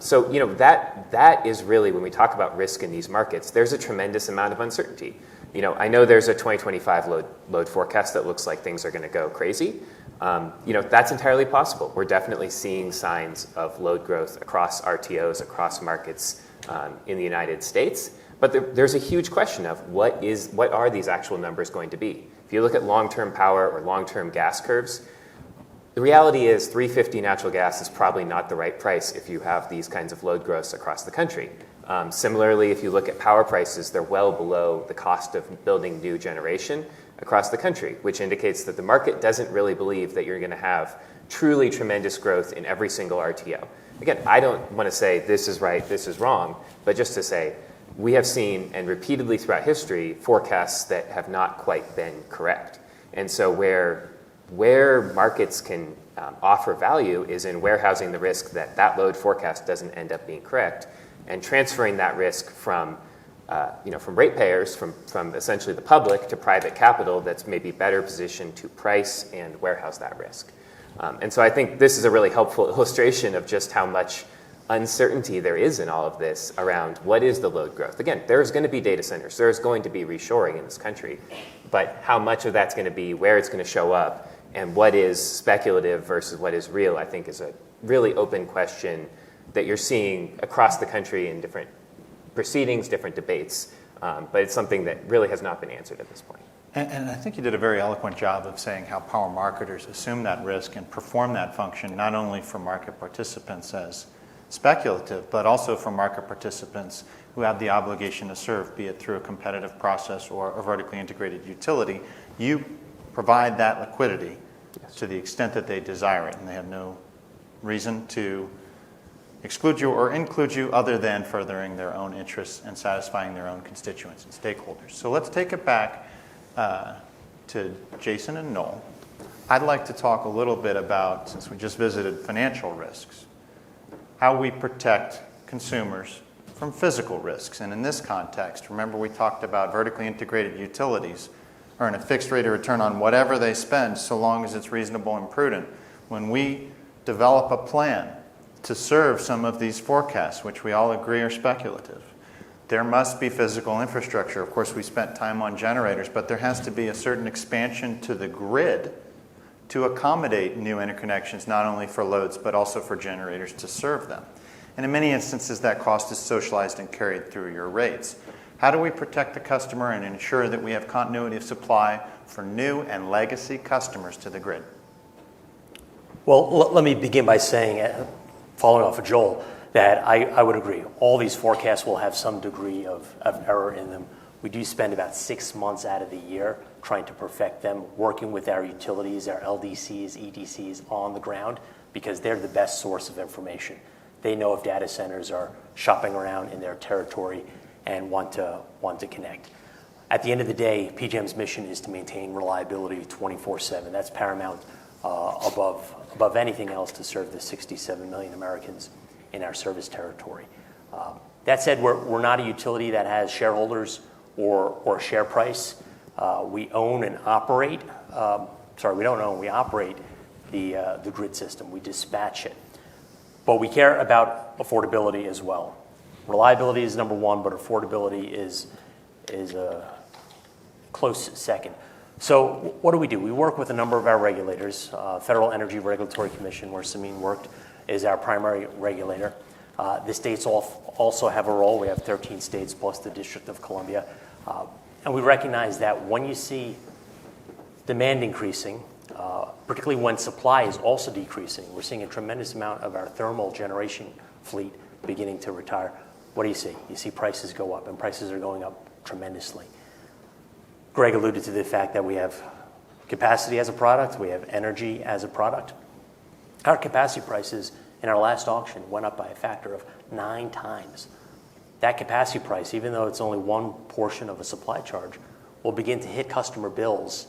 So that is really, when we talk about risk in these markets, there's a tremendous amount of uncertainty. I know there's a 2025 load forecast that looks like things are going to go crazy. That's entirely possible. We're definitely seeing signs of load growth across RTOs, across markets in the United States. But there's a huge question of what are these actual numbers going to be? If you look at long-term power or long-term gas curves, the reality is $3.50 natural gas is probably not the right price if you have these kinds of load growths across the country. Similarly, if you look at power prices, they're well below the cost of building new generation across the country, which indicates that the market doesn't really believe that you're going to have truly tremendous growth in every single RTO. Again, I don't want to say this is right, this is wrong, but just to say we have seen, and repeatedly throughout history, forecasts that have not quite been correct. And so where markets can offer value is in warehousing the risk that load forecast doesn't end up being correct, and transferring that risk from ratepayers, from essentially the public to private capital that's maybe better positioned to price and warehouse that risk. And so I think this is a really helpful illustration of just how much uncertainty there is in all of this around what is the load growth. Again, there's going to be data centers. There's going to be reshoring in this country. But how much of that's going to be, where it's going to show up, and what is speculative versus what is real, I think is a really open question that you're seeing across the country in different proceedings, different debates, but it's something that really has not been answered at this point. And I think you did a very eloquent job of saying how power marketers assume that risk and perform that function not only for market participants as speculative, but also for market participants who have the obligation to serve, be it through a competitive process or a vertically integrated utility. You provide that liquidity to the extent that they desire it, and they have no reason to exclude you or include you other than furthering their own interests and satisfying their own constituents and stakeholders. So let's take it back to Jason and Noel. I'd like to talk a little bit about, since we just visited financial risks, how we protect consumers from physical risks. And in this context, remember we talked about vertically integrated utilities earn a fixed rate of return on whatever they spend so long as it's reasonable and prudent. When we develop a plan to serve some of these forecasts, which we all agree are speculative, there must be physical infrastructure. Of course, we spent time on generators, but there has to be a certain expansion to the grid to accommodate new interconnections, not only for loads, but also for generators to serve them. And in many instances, that cost is socialized and carried through your rates. How do we protect the customer and ensure that we have continuity of supply for new and legacy customers to the grid? Well, let me begin by saying, following off of Joel, that I would agree. All these forecasts will have some degree of error in them. We do spend about 6 months out of the year trying to perfect them, working with our utilities, our LDCs, EDCs on the ground, because they're the best source of information. They know if data centers are shopping around in their territory and want to connect. At the end of the day, PJM's mission is to maintain reliability 24/7. That's paramount above anything else to serve the 67 million Americans in our service territory. That said, we're not a utility that has shareholders or share price. We own and operate. We don't own. We operate the grid system. We dispatch it. But we care about affordability as well. Reliability is number one, but affordability is a close second. So what do? We work with a number of our regulators. Federal Energy Regulatory Commission, where Samin worked, is our primary regulator. The states also have a role. We have 13 states plus the District of Columbia. And we recognize that when you see demand increasing, particularly when supply is also decreasing, we're seeing a tremendous amount of our thermal generation fleet beginning to retire. What do? You see prices go up, and prices are going up tremendously. Greg alluded to the fact that we have capacity as a product, we have energy as a product. Our capacity prices in our last auction went up by a factor of 9 times. That capacity price, even though it's only one portion of a supply charge, will begin to hit customer bills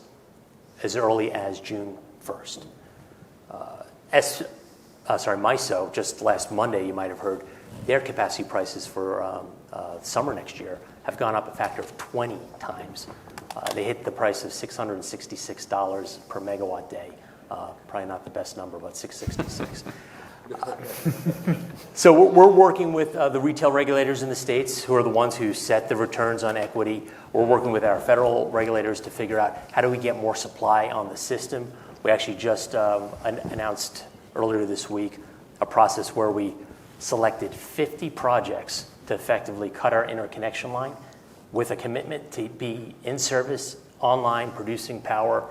as early as June 1st. MISO, just last Monday, you might have heard, their capacity prices for summer next year have gone up a factor of 20 times. They hit the price of $666 per megawatt day. Probably not the best number, but 666. So we're working with the retail regulators in the states, who are the ones who set the returns on equity. We're working with our federal regulators to figure out how do we get more supply on the system. We actually just announced earlier this week a process where we selected 50 projects to effectively cut our interconnection line with a commitment to be in service, online, producing power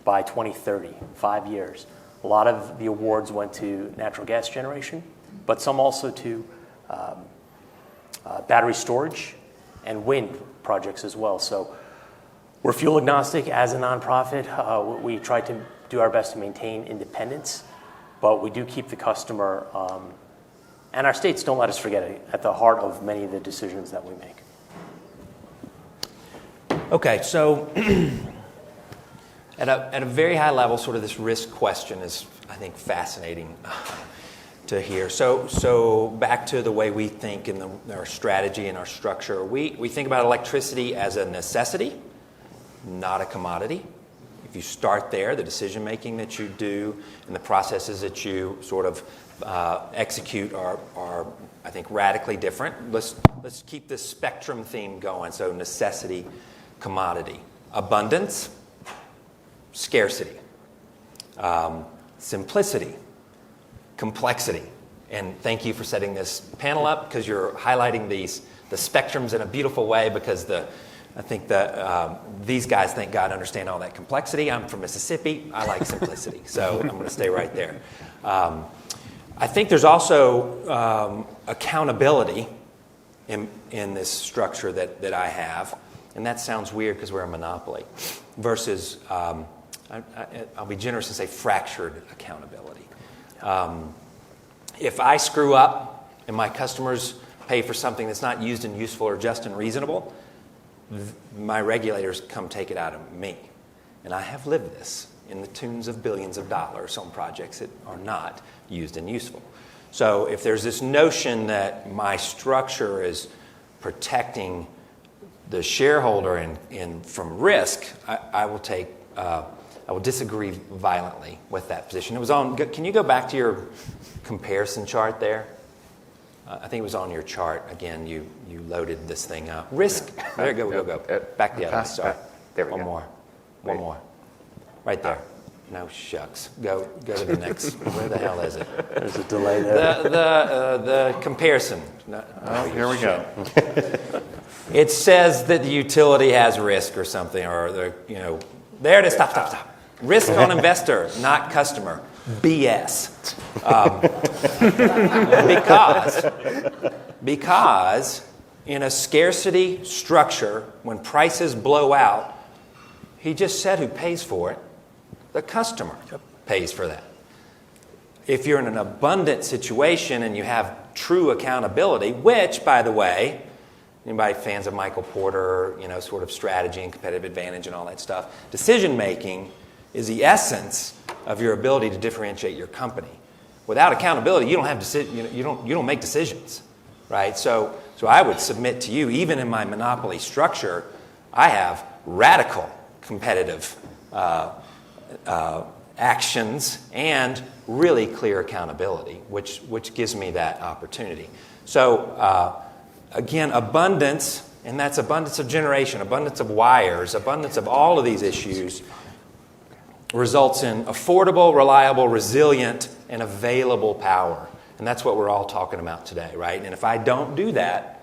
by 2030, 5 years. A lot of the awards went to natural gas generation, but some also to battery storage and wind projects as well. So we're fuel agnostic as a nonprofit. We try to do our best to maintain independence, but we do keep the customer, and our states don't let us forget it, at the heart of many of the decisions that we make. Okay, so at a very high level, sort of this risk question is, I think, fascinating to hear. So back to the way we think in our strategy and our structure. We think about electricity as a necessity, not a commodity. If you start there, the decision-making that you do and the processes that you sort of execute are, I think, radically different. Let's keep this spectrum theme going. So necessity, commodity. Abundance, scarcity. Simplicity, complexity. And thank you for setting this panel up, because you're highlighting the spectrums in a beautiful way, because I think that these guys, thank God, understand all that complexity. I'm from Mississippi. I like simplicity. So I'm going to stay right there. I think there's also accountability in this structure that I have. And that sounds weird because we're a monopoly, versus, I'll be generous and say, fractured accountability. If I screw up and my customers pay for something that's not used and useful or just and reasonable, my regulators come take it out of me. And I have lived this in the tunes of billions of dollars on projects that are not used and useful. So if there's this notion that my structure is protecting the shareholder and from risk, I will disagree violently with that position. It was on. Can you go back to your comparison chart there? I think it was on your chart again. You loaded this thing up. Risk. There you go. Go. Back the other. Sorry. There we go. One more. Right there. No shucks. Go to the next. Where the hell is it? There's a delay there. The comparison. Here we go. It says that the utility has risk or something, or there it is. Stop. Risk on investor, not customer. BS. Because in a scarcity structure, when prices blow out, he just said who pays for it. The customer pays for that. If you're in an abundant situation and you have true accountability, which, by the way, anybody fans of Michael Porter, sort of strategy and competitive advantage and all that stuff, decision making is the essence of your ability to differentiate your company. Without accountability, you don't have you don't make decisions, right? So I would submit to you, even in my monopoly structure, I have radical competitive actions and really clear accountability, which gives me that opportunity. So again, abundance, and that's abundance of generation, abundance of wires, abundance of all of these issues, results in affordable, reliable, resilient, and available power. And that's what we're all talking about today, right? And if I don't do that,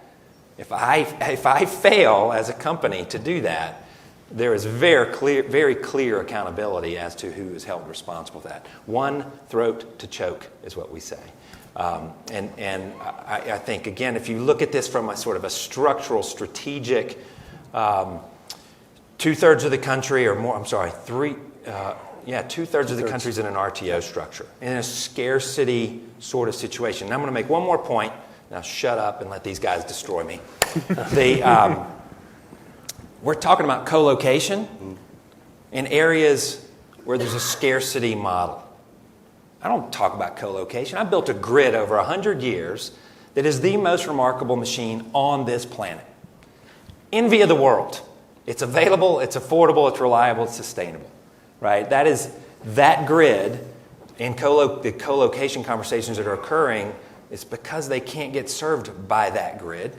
if I fail as a company to do that, there is very clear accountability as to who is held responsible for that. One throat to choke is what we say. And I think, again, if you look at this from a sort of a structural, strategic, 2/3 of the country, or more, I'm sorry, 2/3 of the country's in an RTO structure, in a scarcity sort of situation. And I'm going to make one more point. Now shut up and let these guys destroy me. We're talking about co-location in areas where there's a scarcity model. I don't talk about co-location. I built a grid over 100 years that is the most remarkable machine on this planet. Envy of the world. It's available, it's affordable, it's reliable, it's sustainable. Right? That grid in the co-location conversations that are occurring is because they can't get served by that grid.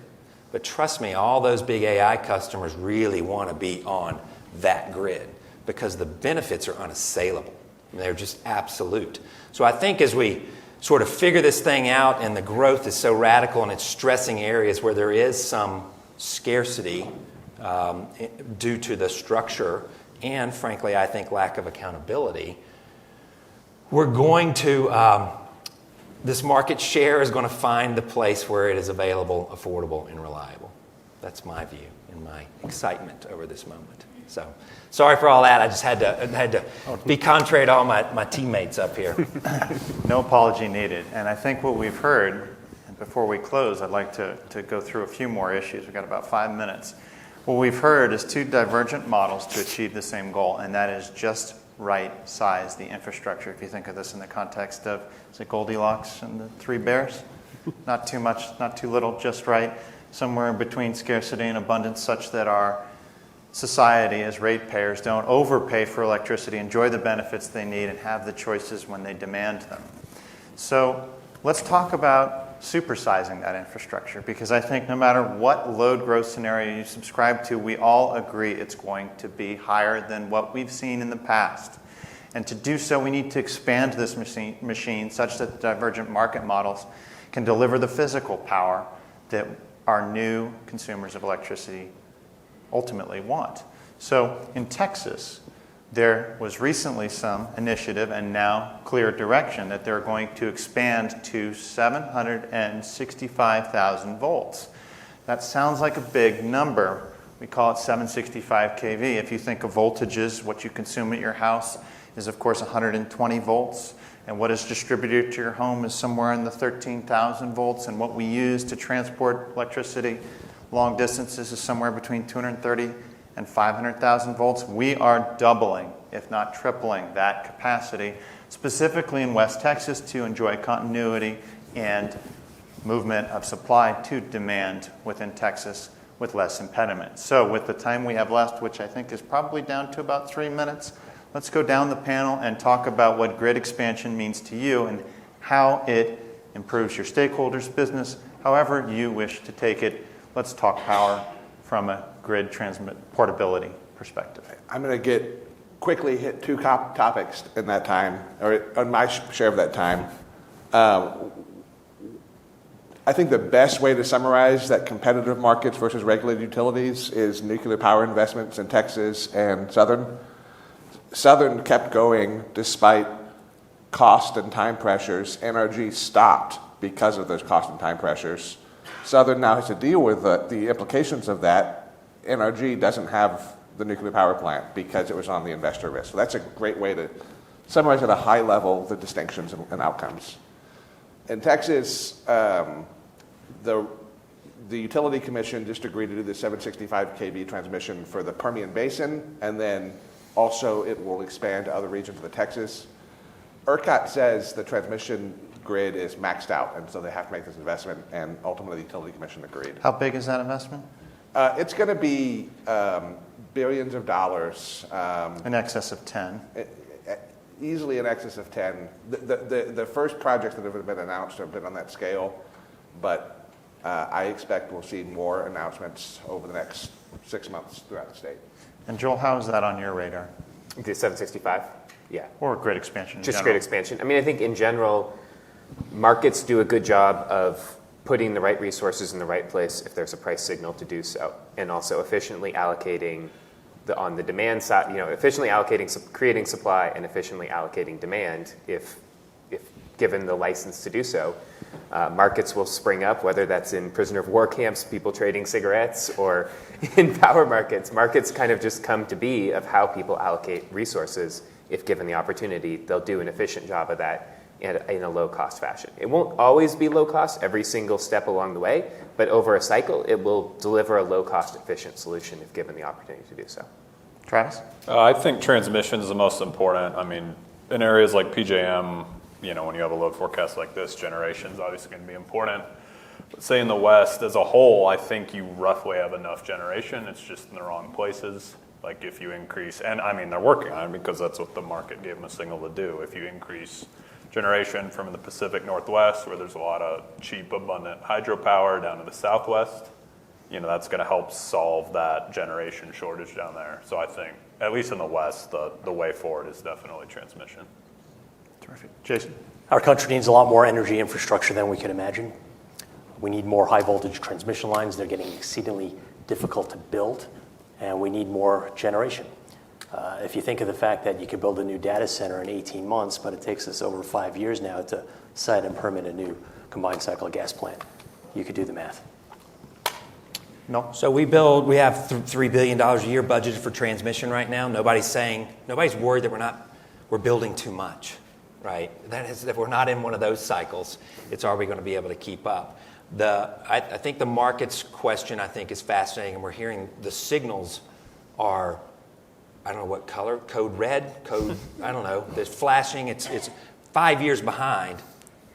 But trust me, all those big AI customers really want to be on that grid because the benefits are unassailable. They're just absolute. So I think as we sort of figure this thing out and the growth is so radical and it's stressing areas where there is some scarcity due to the structure and, frankly, I think lack of accountability, we're going to... this market share is going to find the place where it is available, affordable, and reliable. That's my view and my excitement over this moment. So, sorry for all that. I just had to be contrary to all my teammates up here. No apology needed. And I think what we've heard, and before we close, I'd like to go through a few more issues. We've got about 5 minutes. What we've heard is two divergent models to achieve the same goal, and that is just right size the infrastructure. If you think of this in the context of, is it Goldilocks and the Three Bears? Not too much, not too little, just right. Somewhere in between scarcity and abundance, such that our society as ratepayers don't overpay for electricity, enjoy the benefits they need, and have the choices when they demand them. So let's talk about supersizing that infrastructure, because I think no matter what load growth scenario you subscribe to, we all agree it's going to be higher than what we've seen in the past. And to do so, we need to expand this machine such that divergent market models can deliver the physical power that our new consumers of electricity ultimately want. So in Texas, there was recently some initiative and now clear direction that they're going to expand to 765,000 volts. That sounds like a big number. We call it 765 kV. If you think of voltages, what you consume at your house is, of course, 120 volts. And what is distributed to your home is somewhere in the 13,000 volts. And what we use to transport electricity long distances is somewhere between 230 and 500,000 volts. We are doubling, if not tripling, that capacity, specifically in West Texas, to enjoy continuity and movement of supply to demand within Texas with less impediment. So with the time we have left, which I think is probably down to about 3 minutes, let's go down the panel and talk about what grid expansion means to you and how it improves your stakeholders' business, however you wish to take it. Let's talk power from a grid portability perspective. I'm going to quickly hit two topics in that time, or on my share of that time. I think the best way to summarize that competitive markets versus regulated utilities is nuclear power investments in Texas and Southern. Southern kept going despite cost and time pressures. NRG stopped because of those cost and time pressures. Southern now has to deal with the implications of that. NRG doesn't have the nuclear power plant because it was on the investor risk. So that's a great way to summarize at a high level the distinctions and outcomes. In Texas, the Utility Commission just agreed to do the 765 kV transmission for the Permian Basin, and then also it will expand to other regions of the Texas. ERCOT says the transmission grid is maxed out, and so they have to make this investment, and ultimately the Utility Commission agreed. How big is that investment? It's going to be billions of dollars. In excess of 10. Easily in excess of 10. The first projects that have been announced have been on that scale, but I expect we'll see more announcements over the next 6 months throughout the state. And Joel, how is that on your radar? The 765? Yeah. Or grid expansion in Just general? grid expansion. I mean, I think in general, markets do a good job of putting the right resources in the right place if there's a price signal to do so, and also efficiently allocating on the demand side, efficiently allocating, creating supply and efficiently allocating demand if given the license to do so. Markets will spring up, whether that's in prisoner of war camps, people trading cigarettes, or in power markets. Markets kind of just come to be of how people allocate resources. If given the opportunity, they'll do an efficient job of that in a low-cost fashion. It won't always be low-cost every single step along the way, but over a cycle, it will deliver a low-cost, efficient solution if given the opportunity to do so. Travis? I think transmission is the most important. I mean, in areas like PJM, when you have a load forecast like this, generation is obviously going to be important. But say in the West as a whole, I think you roughly have enough generation. It's just in the wrong places. Like if you increase, and I mean, they're working on it because that's what the market gave them a signal to do. If you increase generation from the Pacific Northwest, where there's a lot of cheap, abundant hydropower, down to the Southwest, that's going to help solve that generation shortage down there. So I think, at least in the West, the way forward is definitely transmission. Terrific. Jason? Our country needs a lot more energy infrastructure than we can imagine. We need more high voltage transmission lines. They're getting exceedingly difficult to build, and we need more generation. If you think of the fact that you could build a new data center in 18 months, but it takes us over 5 years now to site and permit a new combined cycle gas plant, you could do the math. No. So we have $3 billion a year budgeted for transmission right now. Nobody's worried that we're building too much, right? That is, if we're not in one of those cycles, it's are we going to be able to keep up? I think the market's question, is fascinating, and we're hearing the signals are, I don't know what color, code red, I don't know, there's flashing, it's 5 years behind.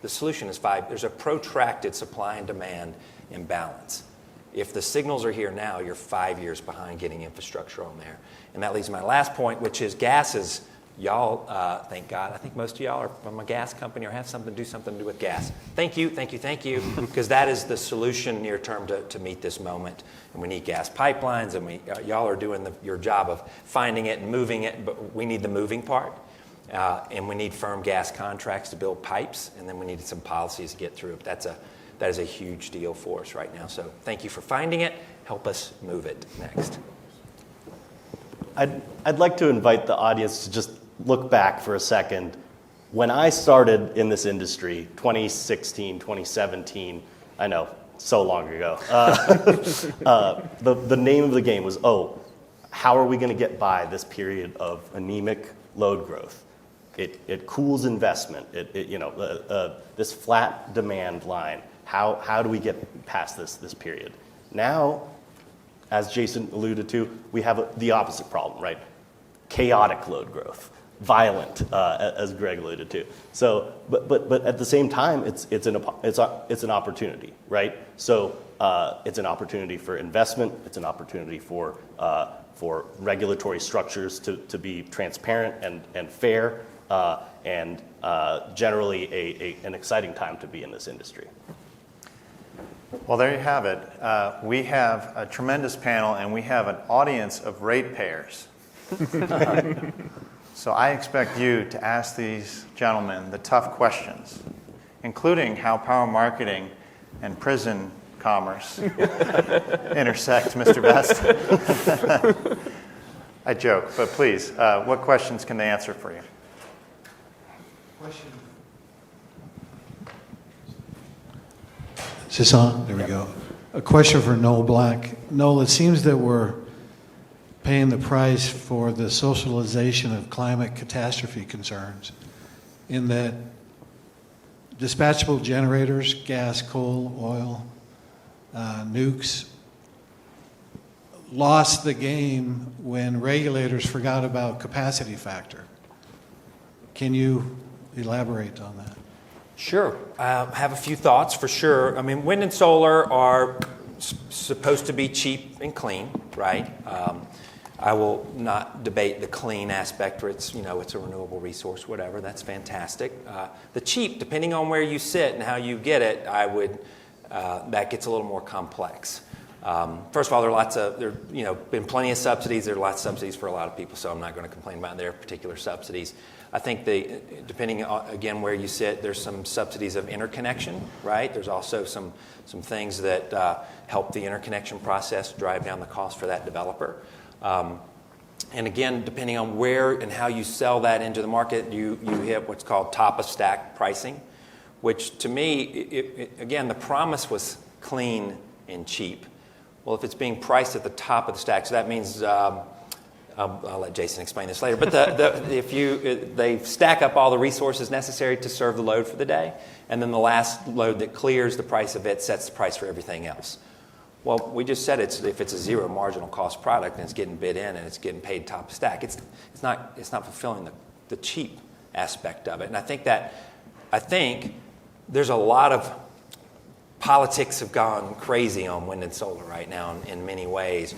The solution is there's a protracted supply and demand imbalance. If the signals are here now, you're 5 years behind getting infrastructure on there. And that leads to my last point, which is gases. Y'all, thank God, I think most of y'all are from a gas company or have something to do with gas. Thank you, because that is the solution near term to meet this moment. And we need gas pipelines, and y'all are doing your job of finding it and moving it, but we need the moving part. And we need firm gas contracts to build pipes, and then we need some policies to get through. That is a huge deal for us right now. So thank you for finding it. Help us move it next. I'd like to invite the audience to just look back for a second. When I started in this industry, 2016, 2017, I know, so long ago, the name of the game was, how are we going to get by this period of anemic load growth? It cools investment. This flat demand line. How do we get past this period? Now, as Jason alluded to, we have the opposite problem, right? Chaotic load growth, violent, as Greg alluded to. So, but at the same time, it's an opportunity, right? So it's an opportunity for investment. It's an opportunity for regulatory structures to be transparent and fair, and generally an exciting time to be in this industry. Well, there you have it. We have a tremendous panel, and we have an audience of ratepayers. So I expect you to ask these gentlemen the tough questions, including how power marketing and prison commerce intersect, Mr. Best. I joke, but please, what questions can they answer for you? Question. Is this on? There we go. A question for Noel Black. Noel, it seems that we're paying the price for the socialization of climate catastrophe concerns, in that dispatchable generators, gas, coal, oil, nukes, lost the game when regulators forgot about capacity factor. Can you elaborate on that? Sure. I have a few thoughts for sure. I mean, wind and solar are supposed to be cheap and clean, right? I will not debate the clean aspect where it's, it's a renewable resource, whatever. That's fantastic. The cheap, depending on where you sit and how you get it, that gets a little more complex. First of all, been plenty of subsidies. There are lots of subsidies for a lot of people, so I'm not going to complain about their particular subsidies. I think depending on, again, where you sit, there's some subsidies of interconnection, right? There's also some things that help the interconnection process drive down the cost for that developer. And again, depending on where and how you sell that into the market, you hit what's called top-of-stack pricing, which to me, again, the promise was clean and cheap. Well, if it's being priced at the top of the stack, so that means I'll let Jason explain this later. But they stack up all the resources necessary to serve the load for the day, and then the last load that clears the price of it sets the price for everything else. Well, we just said if it's a zero marginal cost product and it's getting bid in and it's getting paid top of stack, it's not fulfilling the cheap aspect of it. And I think there's a lot of politics have gone crazy on wind and solar right now in many ways.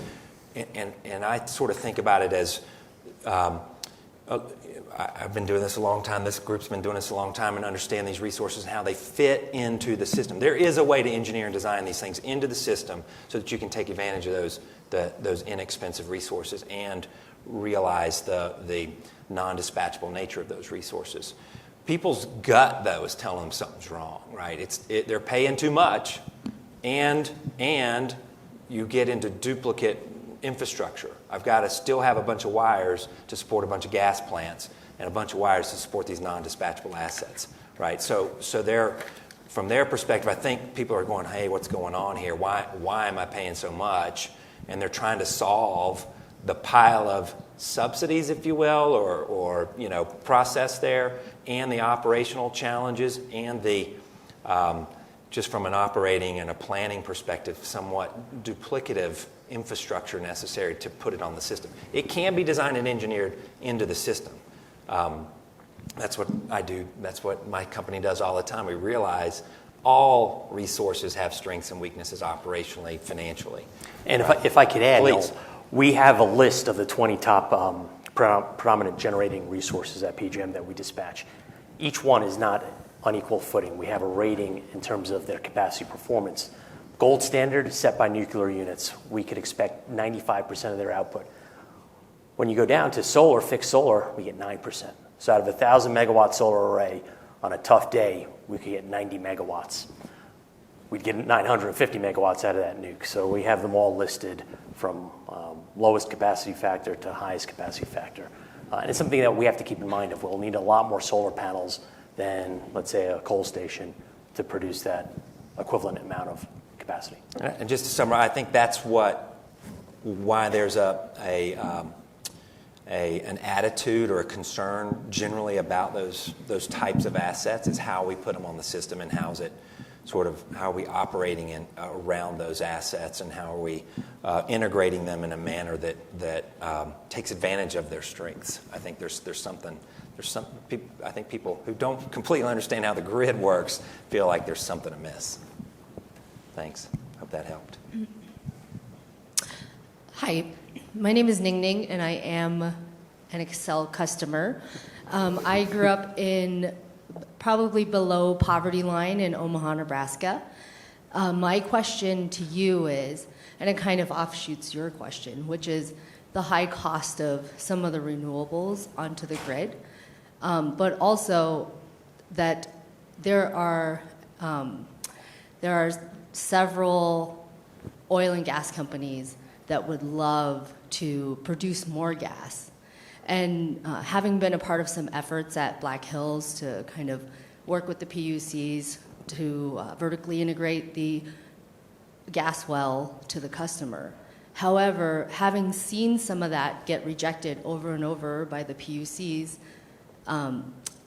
And I sort of think about it as I've been doing this a long time. This group's been doing this a long time and understand these resources and how they fit into the system. There is a way to engineer and design these things into the system so that you can take advantage of those inexpensive resources and realize the non-dispatchable nature of those resources. People's gut, though, is telling them something's wrong, right? They're paying too much, and you get into duplicate infrastructure. I've got to still have a bunch of wires to support a bunch of gas plants and a bunch of wires to support these non-dispatchable assets, right? So from their perspective, I think people are going, hey, what's going on here? Why am I paying so much? And they're trying to solve the pile of subsidies, if you will, or process there, and the operational challenges, and the just from an operating and a planning perspective, somewhat duplicative infrastructure necessary to put it on the system. It can be designed and engineered into the system. That's what I do. That's what my company does all the time. We realize all resources have strengths and weaknesses operationally, financially. And if I could add, please. Noel, we have a list of the 20 top predominant generating resources at PJM that we dispatch. Each one is not on equal footing. We have a rating in terms of their capacity performance. Gold standard set by nuclear units, we could expect 95% of their output. When you go down to solar, fixed solar, we get 9%. So out of a 1,000 megawatt solar array, on a tough day, we could get 90 megawatts. We'd get 950 megawatts out of that nuke. So we have them all listed from lowest capacity factor to highest capacity factor. And it's something that we have to keep in mind if we'll need a lot more solar panels than, let's say, a coal station to produce that equivalent amount of capacity. And just to summarize, I think that's why there's an attitude or a concern generally about those types of assets is how we put them on the system and how are we operating around those assets and how are we integrating them in a manner that takes advantage of their strengths. I think there's some people, I think people who don't completely understand how the grid works feel like there's something amiss. Thanks. Hope that helped. Hi, my name is Ning Ning, and I am an Excel customer. I grew up in probably below poverty line in Omaha, Nebraska. My question to you is, and it kind of offshoots your question, which is the high cost of some of the renewables onto the grid, but also that there are several oil and gas companies that would love to produce more gas. And having been a part of some efforts at Black Hills to kind of work with the PUCs to vertically integrate the gas well to the customer. However, having seen some of that get rejected over and over by the PUCs,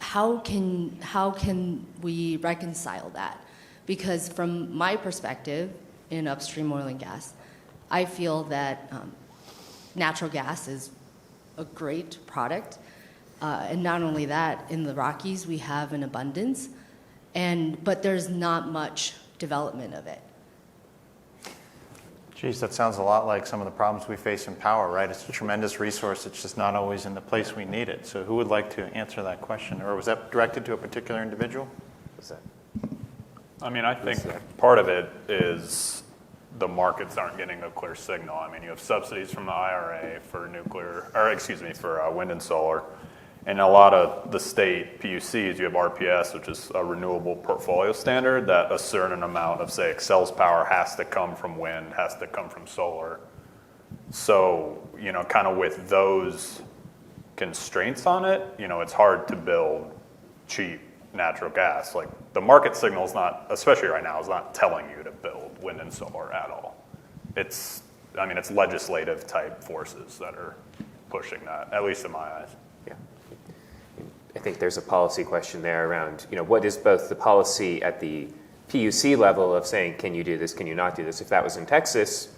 how can we reconcile that? Because from my perspective in upstream oil and gas, I feel that natural gas is a great product. And not only that, in the Rockies we have an abundance, but there's not much development of it. Geez, that sounds a lot like some of the problems we face in power, right? It's a tremendous resource. It's just not always in the place we need it. So who would like to answer that question? Or was that directed to a particular individual? I mean, I think part of it is the markets aren't getting a clear signal. I mean, you have subsidies from the IRA for for wind and solar. And a lot of the state PUCs, you have RPS, which is a renewable portfolio standard, that a certain amount of, say, Excel's power has to come from wind, has to come from solar. So, kind of with those constraints on it, it's hard to build cheap natural gas. Like, the market signal is not, especially right now, is not telling you to build wind and solar at all. It's legislative type forces that are pushing that, at least in my eyes. Yeah. I think there's a policy question there around, what is both the policy at the PUC level of saying, can you do this, can you not do this? If that was in Texas,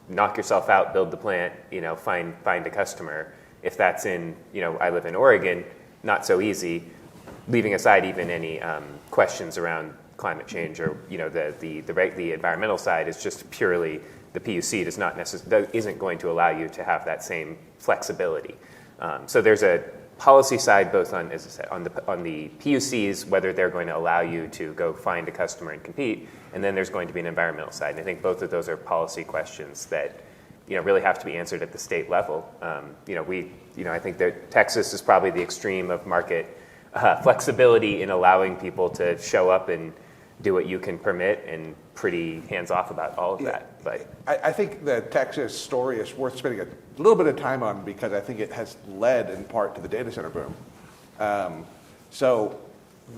knock yourself out, build the plant, find a customer. If that's in, I live in Oregon, not so easy, leaving aside even any questions around climate change or, the environmental side is just purely the PUC isn't going to allow you to have that same flexibility. So there's a policy side, both on, as I said, on the PUCs, whether they're going to allow you to go find a customer and compete, and then there's going to be an environmental side. And I think both of those are policy questions that really have to be answered at the state level. I think that Texas is probably the extreme of market flexibility in allowing people to show up and do what you can permit, and pretty hands-off about all of that. But I think the Texas story is worth spending a little bit of time on, because I think it has led in part to the data center boom. So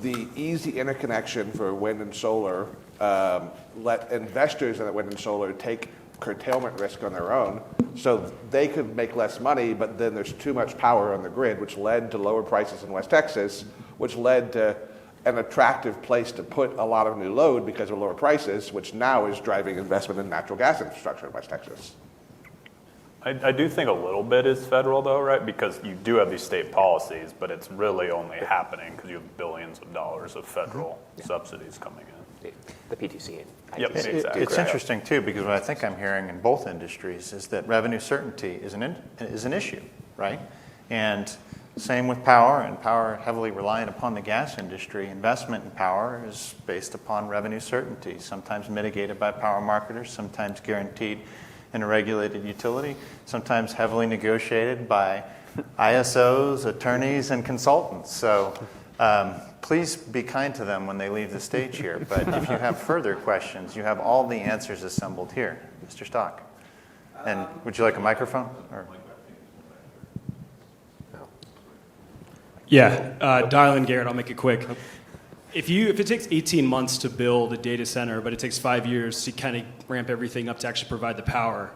the easy interconnection for wind and solar let investors in wind and solar take curtailment risk on their own, so they could make less money, but then there's too much power on the grid, which led to lower prices in West Texas, which led to an attractive place to put a lot of new load because of lower prices, which now is driving investment in natural gas infrastructure in West Texas. I do think a little bit is federal, though, right? Because you do have these state policies, but it's really only happening because you have billions of dollars of federal subsidies coming in. The PTC. Yep, exactly. It's interesting, too, because what I think I'm hearing in both industries is that revenue certainty is an issue, right? And same with power, and power heavily reliant upon the gas industry. Investment in power is based upon revenue certainty, sometimes mitigated by power marketers, sometimes guaranteed in a regulated utility, sometimes heavily negotiated by ISOs, attorneys, and consultants. So please be kind to them when they leave the stage here. But if you have further questions, you have all the answers assembled here. Mr. Stock. And would you like a microphone? Or? Yeah, Dial and Garrett, I'll make it quick. If it takes 18 months to build a data center, but it takes 5 years to kind of ramp everything up to actually provide the power,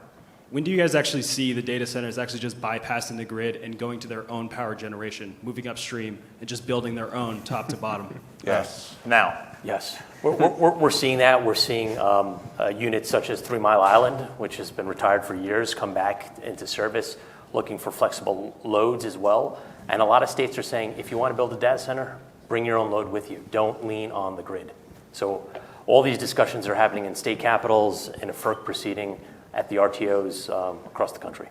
when do you guys actually see the data centers actually just bypassing the grid and going to their own power generation, moving upstream, and just building their own top to bottom? Yes. Now. Yes. We're seeing that. We're seeing units such as 3 Mile Island, which has been retired for years, come back into service, looking for flexible loads as well. And a lot of states are saying, if you want to build a data center, bring your own load with you. Don't lean on the grid. So all these discussions are happening in state capitals, in a FERC proceeding, at the RTOs across the country.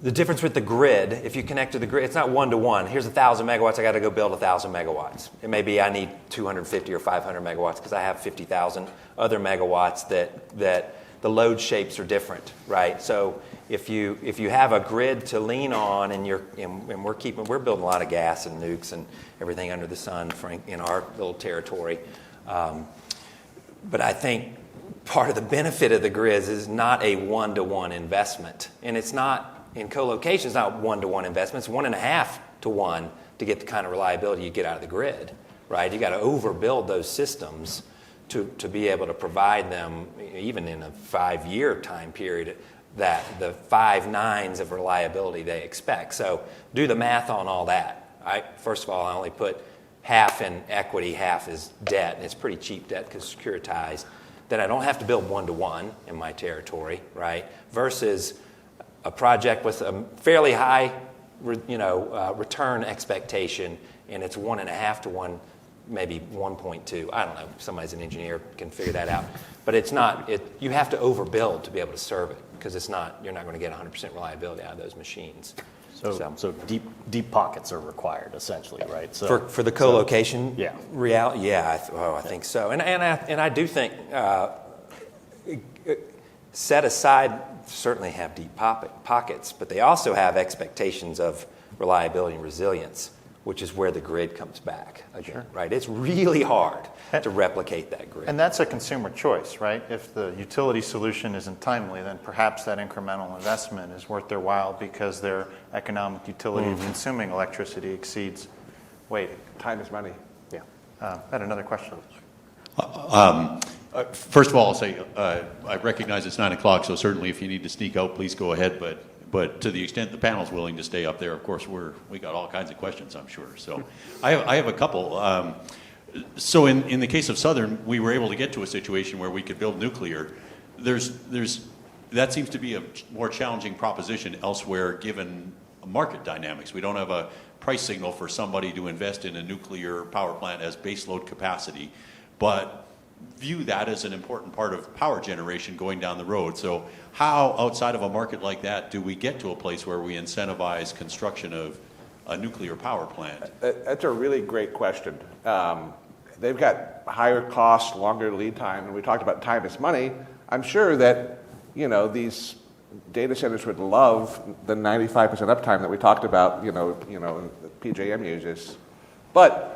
The difference with the grid, if you connect to the grid, it's not 1-to-1. Here's 1,000 megawatts, I got to go build 1,000 megawatts. It may be I need 250 or 500 megawatts because I have 50,000 other megawatts that the load shapes are different, right? So if you have a grid to lean on, and we're building a lot of gas and nukes and everything under the sun in our little territory. But I think part of the benefit of the grids is not a 1-to-1 investment. And it's not, in co-location, it's not 1-to-1 investment. It's 1.5 to 1 to get the kind of reliability you get out of the grid, right? You got to overbuild those systems to be able to provide them, even in a 5-year time period, that, the 5 nines of reliability they expect. So do the math on all that. First of all, I only put half in equity, half is debt, and it's pretty cheap debt because it's securitized. Then I don't have to build 1-to-1 in my territory, right? Versus a project with a fairly high, return expectation, and it's 1.5-to-1, maybe 1.2. I don't know. Somebody's an engineer can figure that out. But it's not. You have to overbuild to be able to serve it because it's not. You're not going to get 100% reliability out of those machines. So deep pockets are required, essentially, right? So for the co-location, yeah, I think so. And I do think set aside certainly have deep pockets, but they also have expectations of reliability and resilience, which is where the grid comes back again, right? It's really hard to replicate that grid. And that's a consumer choice, right? If the utility solution isn't timely, then perhaps that incremental investment is worth their while because their economic utility of consuming electricity exceeds weight. Time is money. Yeah. I had another question. First of all, I'll say I recognize it's 9 o'clock, so certainly if you need to sneak out, please go ahead. But to the extent the panel's willing to stay up there, of course, we got all kinds of questions, I'm sure. So I have a couple. So in the case of Southern, we were able to get to a situation where we could build nuclear. That seems to be a more challenging proposition elsewhere given market dynamics. We don't have a price signal for somebody to invest in a nuclear power plant as baseload capacity, but view that as an important part of power generation going down the road. So how, outside of a market like that, do we get to a place where we incentivize construction of a nuclear power plant? That's a really great question. They've got higher cost, longer lead time, and we talked about time is money. I'm sure that, these data centers would love the 95% uptime that we talked about, PJM uses. But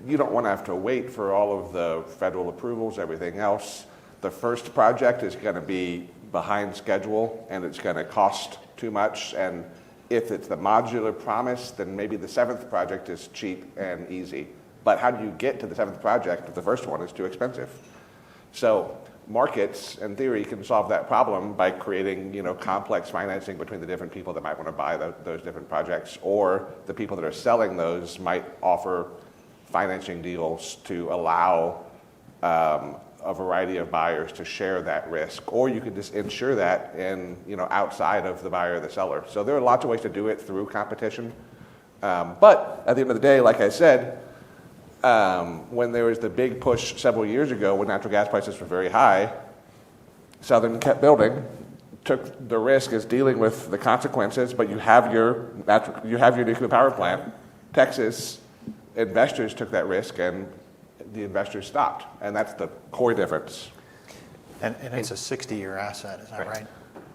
you don't want to have to wait for all of the federal approvals, everything else. The first project is going to be behind schedule, and it's going to cost too much. And if it's the modular promise, then maybe the 7th project is cheap and easy. But how do you get to the 7th project if the first one is too expensive? So markets, in theory, can solve that problem by creating, complex financing between the different people that might want to buy those different projects, or the people that are selling those might offer financing deals to allow a variety of buyers to share that risk, or you could just insure that in outside of the buyer or the seller. So there are lots of ways to do it through competition. But at the end of the day, like I said, when there was the big push several years ago when natural gas prices were very high, Southern kept building, took the risk as dealing with the consequences, but you have your nuclear power plant. Texas investors took that risk, and the investors stopped, and that's the core difference. And it's a 60-year asset, is that right?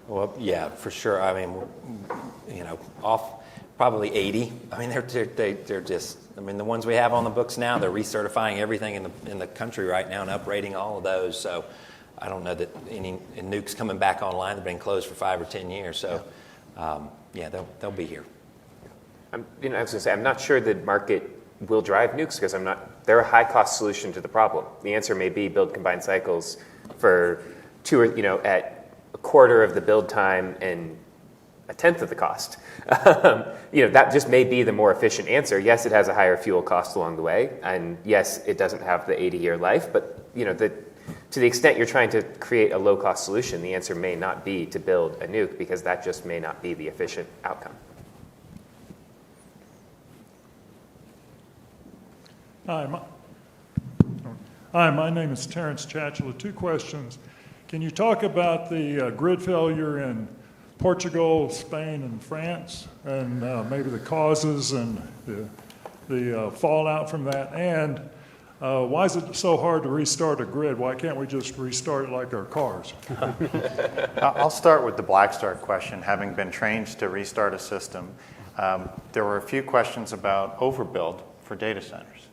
Well, yeah, for sure. I mean, off probably 80. I mean, they're just. I mean, the ones we have on the books now, they're recertifying everything in the country right now and uprating all of those. So I don't know that any nukes coming back online. They've been closed for 5 or 10 years. So they'll be here. I was going to say, I'm not sure the market will drive nukes because they're a high cost solution to the problem. The answer may be build combined cycles for at a quarter of the build time and a tenth of the cost. That just may be the more efficient answer. Yes, it has a higher fuel cost along the way, and yes, it doesn't have the 80-year life, but to the extent you're trying to create a low cost solution, the answer may not be to build a nuke because that just may not be the efficient outcome. Hi, my name is Terrence Chatchula. 2 questions. Can you talk about the grid failure in Portugal, Spain, and France, and maybe the causes and the fallout from that? And why is it so hard to restart a grid? Why can't we just restart it like our cars? I'll start with the black start question. Having been trained to restart a system, there were a few questions about overbuild for data centers.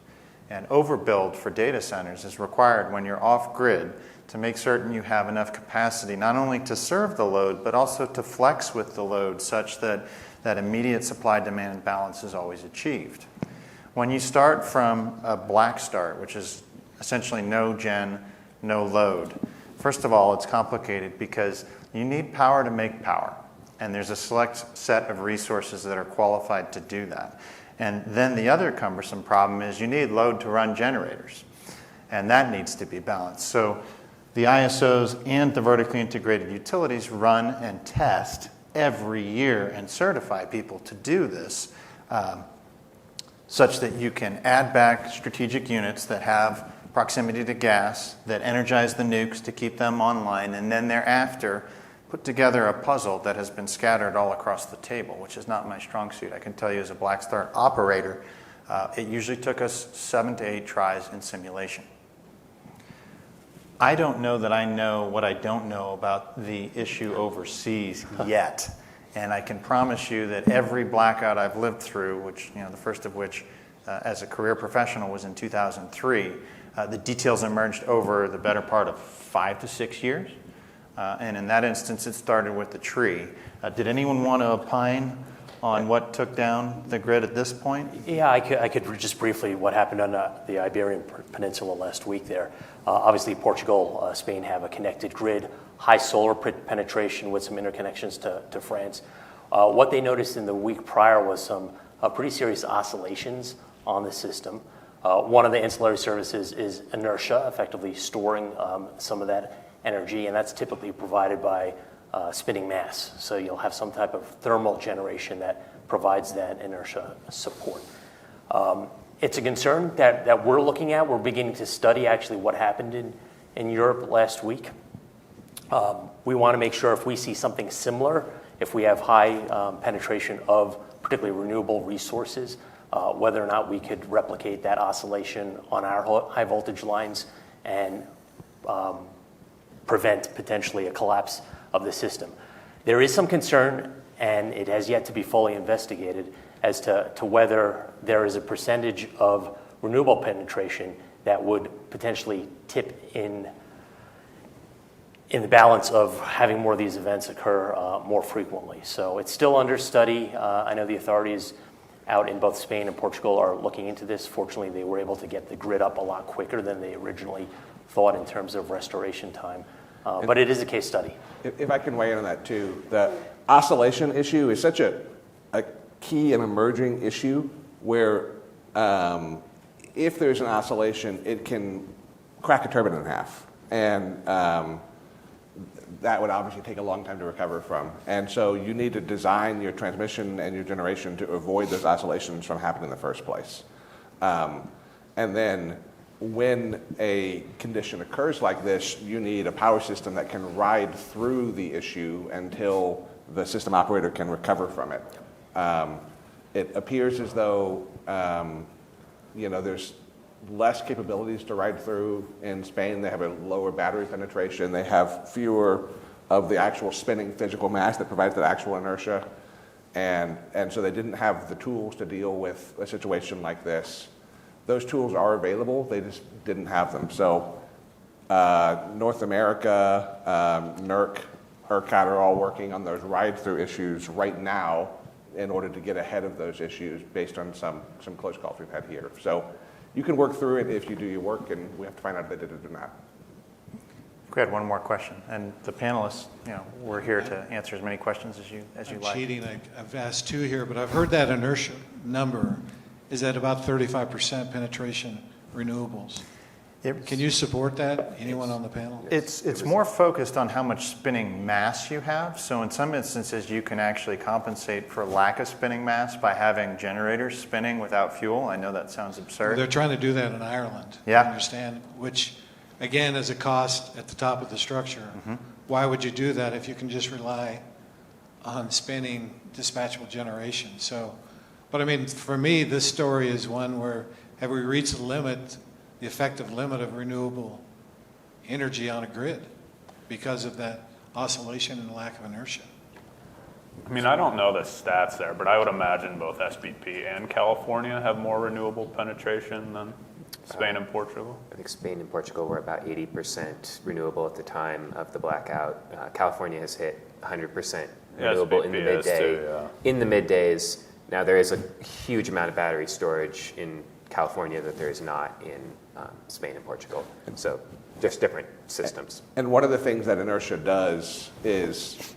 And overbuild for data centers is required when you're off-grid to make certain you have enough capacity not only to serve the load, but also to flex with the load such that that immediate supply-demand balance is always achieved. When you start from a black start, which is essentially no gen, no load, first of all, it's complicated because You need power to make power. And there's a select set of resources that are qualified to do that. And then the other cumbersome problem is you need load to run generators. And that needs to be balanced. So the ISOs and the vertically integrated utilities run and test every year and certify people to do this, such that you can add back strategic units that have proximity to gas, that energize the nukes to keep them online, and then thereafter put together a puzzle that has been scattered all across the table, which is not my strong suit. I can tell you as a Black Start operator, it usually took us 7 to 8 tries in simulation. I don't know that I know what I don't know about the issue overseas yet. And I can promise you that every blackout I've lived through, which, the first of which as a career professional was in 2003, the details emerged over the better part of 5 to 6 years. And in that instance, it started with the tree. Did anyone want to opine on what took down the grid at this point? Yeah, I could just briefly what happened on the Iberian Peninsula last week there. Obviously, Portugal, Spain have a connected grid, high solar penetration with some interconnections to France. What they noticed in the week prior was some pretty serious oscillations on the system. One of the ancillary services is inertia, effectively storing some of that energy, and that's typically provided by spinning mass. So you'll have some type of thermal generation that provides that inertia support. It's a concern that we're looking at. We're beginning to study actually what happened in Europe last week. We want to make sure if we see something similar, if we have high penetration of particularly renewable resources, whether or not we could replicate that oscillation on our high voltage lines and prevent potentially a collapse of the system. There is some concern, and it has yet to be fully investigated, as to whether there is a percentage of renewable penetration that would potentially tip in the balance of having more of these events occur more frequently. So it's still under study. I know the authorities out in both Spain and Portugal are looking into this. Fortunately, they were able to get the grid up a lot quicker than they originally thought in terms of restoration time. But it is a case study. If I can weigh in on that too, the oscillation issue is such a key and emerging issue where if there's an oscillation, it can crack a turbine in half. And that would obviously take a long time to recover from. And so you need to design your transmission and your generation to avoid those oscillations from happening in the first place. And then when a condition occurs like this, you need a power system that can ride through the issue until the system operator can recover from it. It appears as though there's less capabilities to ride through in Spain. They have a lower battery penetration. They have fewer of the actual spinning physical mass that provides that actual inertia. And so they didn't have the tools to deal with a situation like this. Those tools are available. They just didn't have them. So North America, NERC, ERCOT are all working on those ride-through issues right now in order to get ahead of those issues based on some close calls we've had here. So you can work through it if you do your work, and we have to find out if they did it or not. We had one more question, and the panelists, we're here to answer as many questions as you like. Cheating. I've asked 2 here, but I've heard that inertia number is at about 35% penetration renewables. Can you support that? Anyone on the panel? It's more focused on how much spinning mass you have. So in some instances, you can actually compensate for lack of spinning mass by having generators spinning without fuel. I know that sounds absurd. They're trying to do that in Ireland. Yeah. I understand, which, again, is a cost at the top of the structure. Mm-hmm. Why would you do that if you can just rely on spinning dispatchable generation? So, but I mean, for me, this story is one where have we reached the limit, the effective limit of renewable energy on a grid because of that oscillation and lack of inertia? I mean, I don't know the stats there, but I would imagine both SBP and California have more renewable penetration than Spain and Portugal. I think Spain and Portugal were about 80% renewable at the time of the blackout. California has hit 100% renewable in the midday. Too, yeah. In the middays. Now, there is a huge amount of battery storage in California that there is not in Spain and Portugal. So just different systems. And one of the things that inertia does is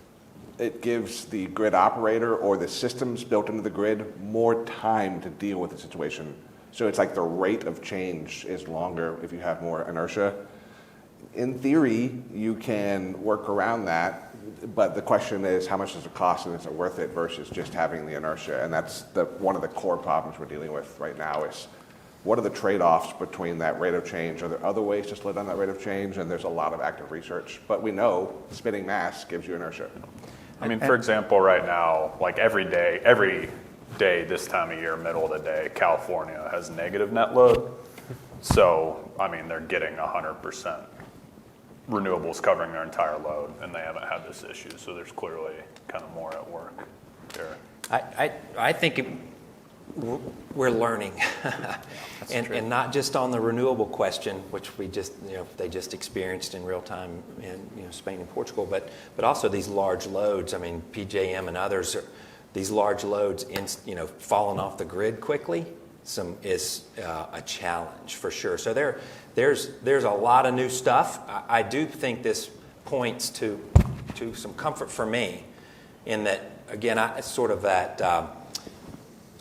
it gives the grid operator or the systems built into the grid more time to deal with the situation. So it's like the rate of change is longer if you have more inertia. In theory, you can work around that, but the question is how much does it cost and is it worth it versus just having the inertia? And that's one of the core problems we're dealing with right now is what are the trade-offs between that rate of change? Are there other ways to slow down that rate of change? And there's a lot of active research. But we know spinning mass gives you inertia. I mean, for example, right now, like every day this time of year, middle of the day, California has negative net load. So, I mean, they're getting 100% renewables covering their entire load, and they haven't had this issue. So there's clearly kind of more at work here. I think we're learning, and not just on the renewable question, which we just they just experienced in real time in Spain and Portugal, but also these large loads. I mean, PJM and others, these large loads, falling off the grid quickly, is a challenge for sure. So there's a lot of new stuff. I do think this points to some comfort for me, in that again,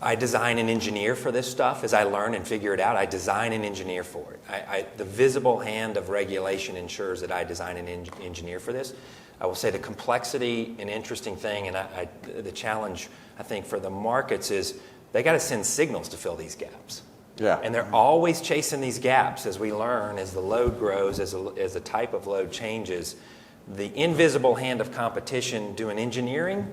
I design and engineer for this stuff. As I learn and figure it out, I design and engineer for it. The visible hand of regulation ensures that I design and engineer for this. I will say the complexity and interesting thing, and the challenge, I think, for the markets is they got to send signals to fill these gaps. Yeah. And they're always chasing these gaps as we learn, as the load grows, as the type of load changes. The invisible hand of competition doing engineering,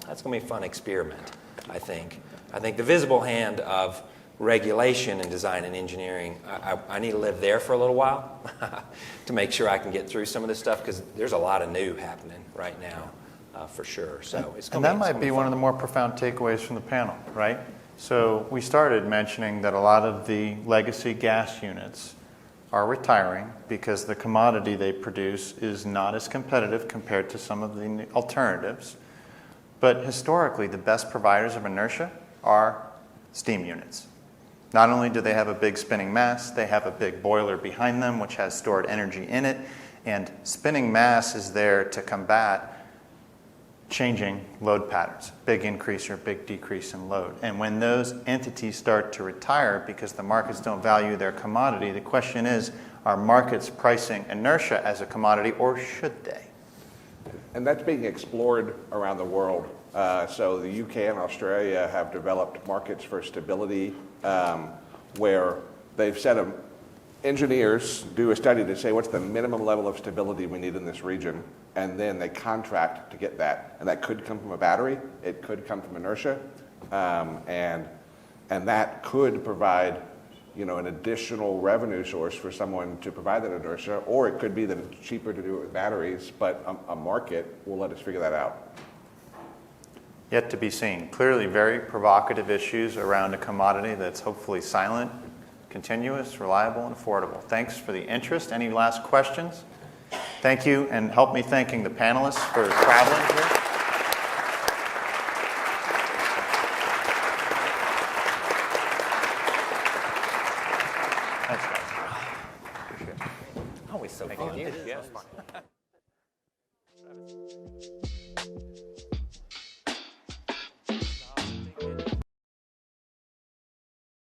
that's going to be a fun experiment, I think. I think the visible hand of regulation and design and engineering, I need to live there for a little while to make sure I can get through some of this stuff, because there's a lot of new happening right now, for sure. So it's and that might be one of the more profound takeaways from the panel, right? So we started mentioning that a lot of the legacy gas units are retiring because the commodity they produce is not as competitive compared to some of the alternatives. But historically, the best providers of inertia are steam units. Not only do they have a big spinning mass, they have a big boiler behind them which has stored energy in it, and spinning mass is there to combat changing load patterns, big increase or big decrease in load. And when those entities start to retire because the markets don't value their commodity, the question is, are markets pricing inertia as a commodity, or should they? And that's being explored around the world. So the UK and Australia have developed markets for stability, where they've said engineers do a study to say what's the minimum level of stability we need in this region, and then they contract to get that. And that could come from a battery, it could come from inertia, and that could provide an additional revenue source for someone to provide that inertia, or it could be that it's cheaper to do it with batteries, but a market will let us figure that out. Yet to be seen. Clearly very provocative issues around a commodity that's hopefully silent, continuous, reliable, and affordable. Thanks for the interest. Any last questions? Thank you, and help me thanking the panelists for traveling here. Thanks, guys. Appreciate it. Always so fun. Thank you. Yeah.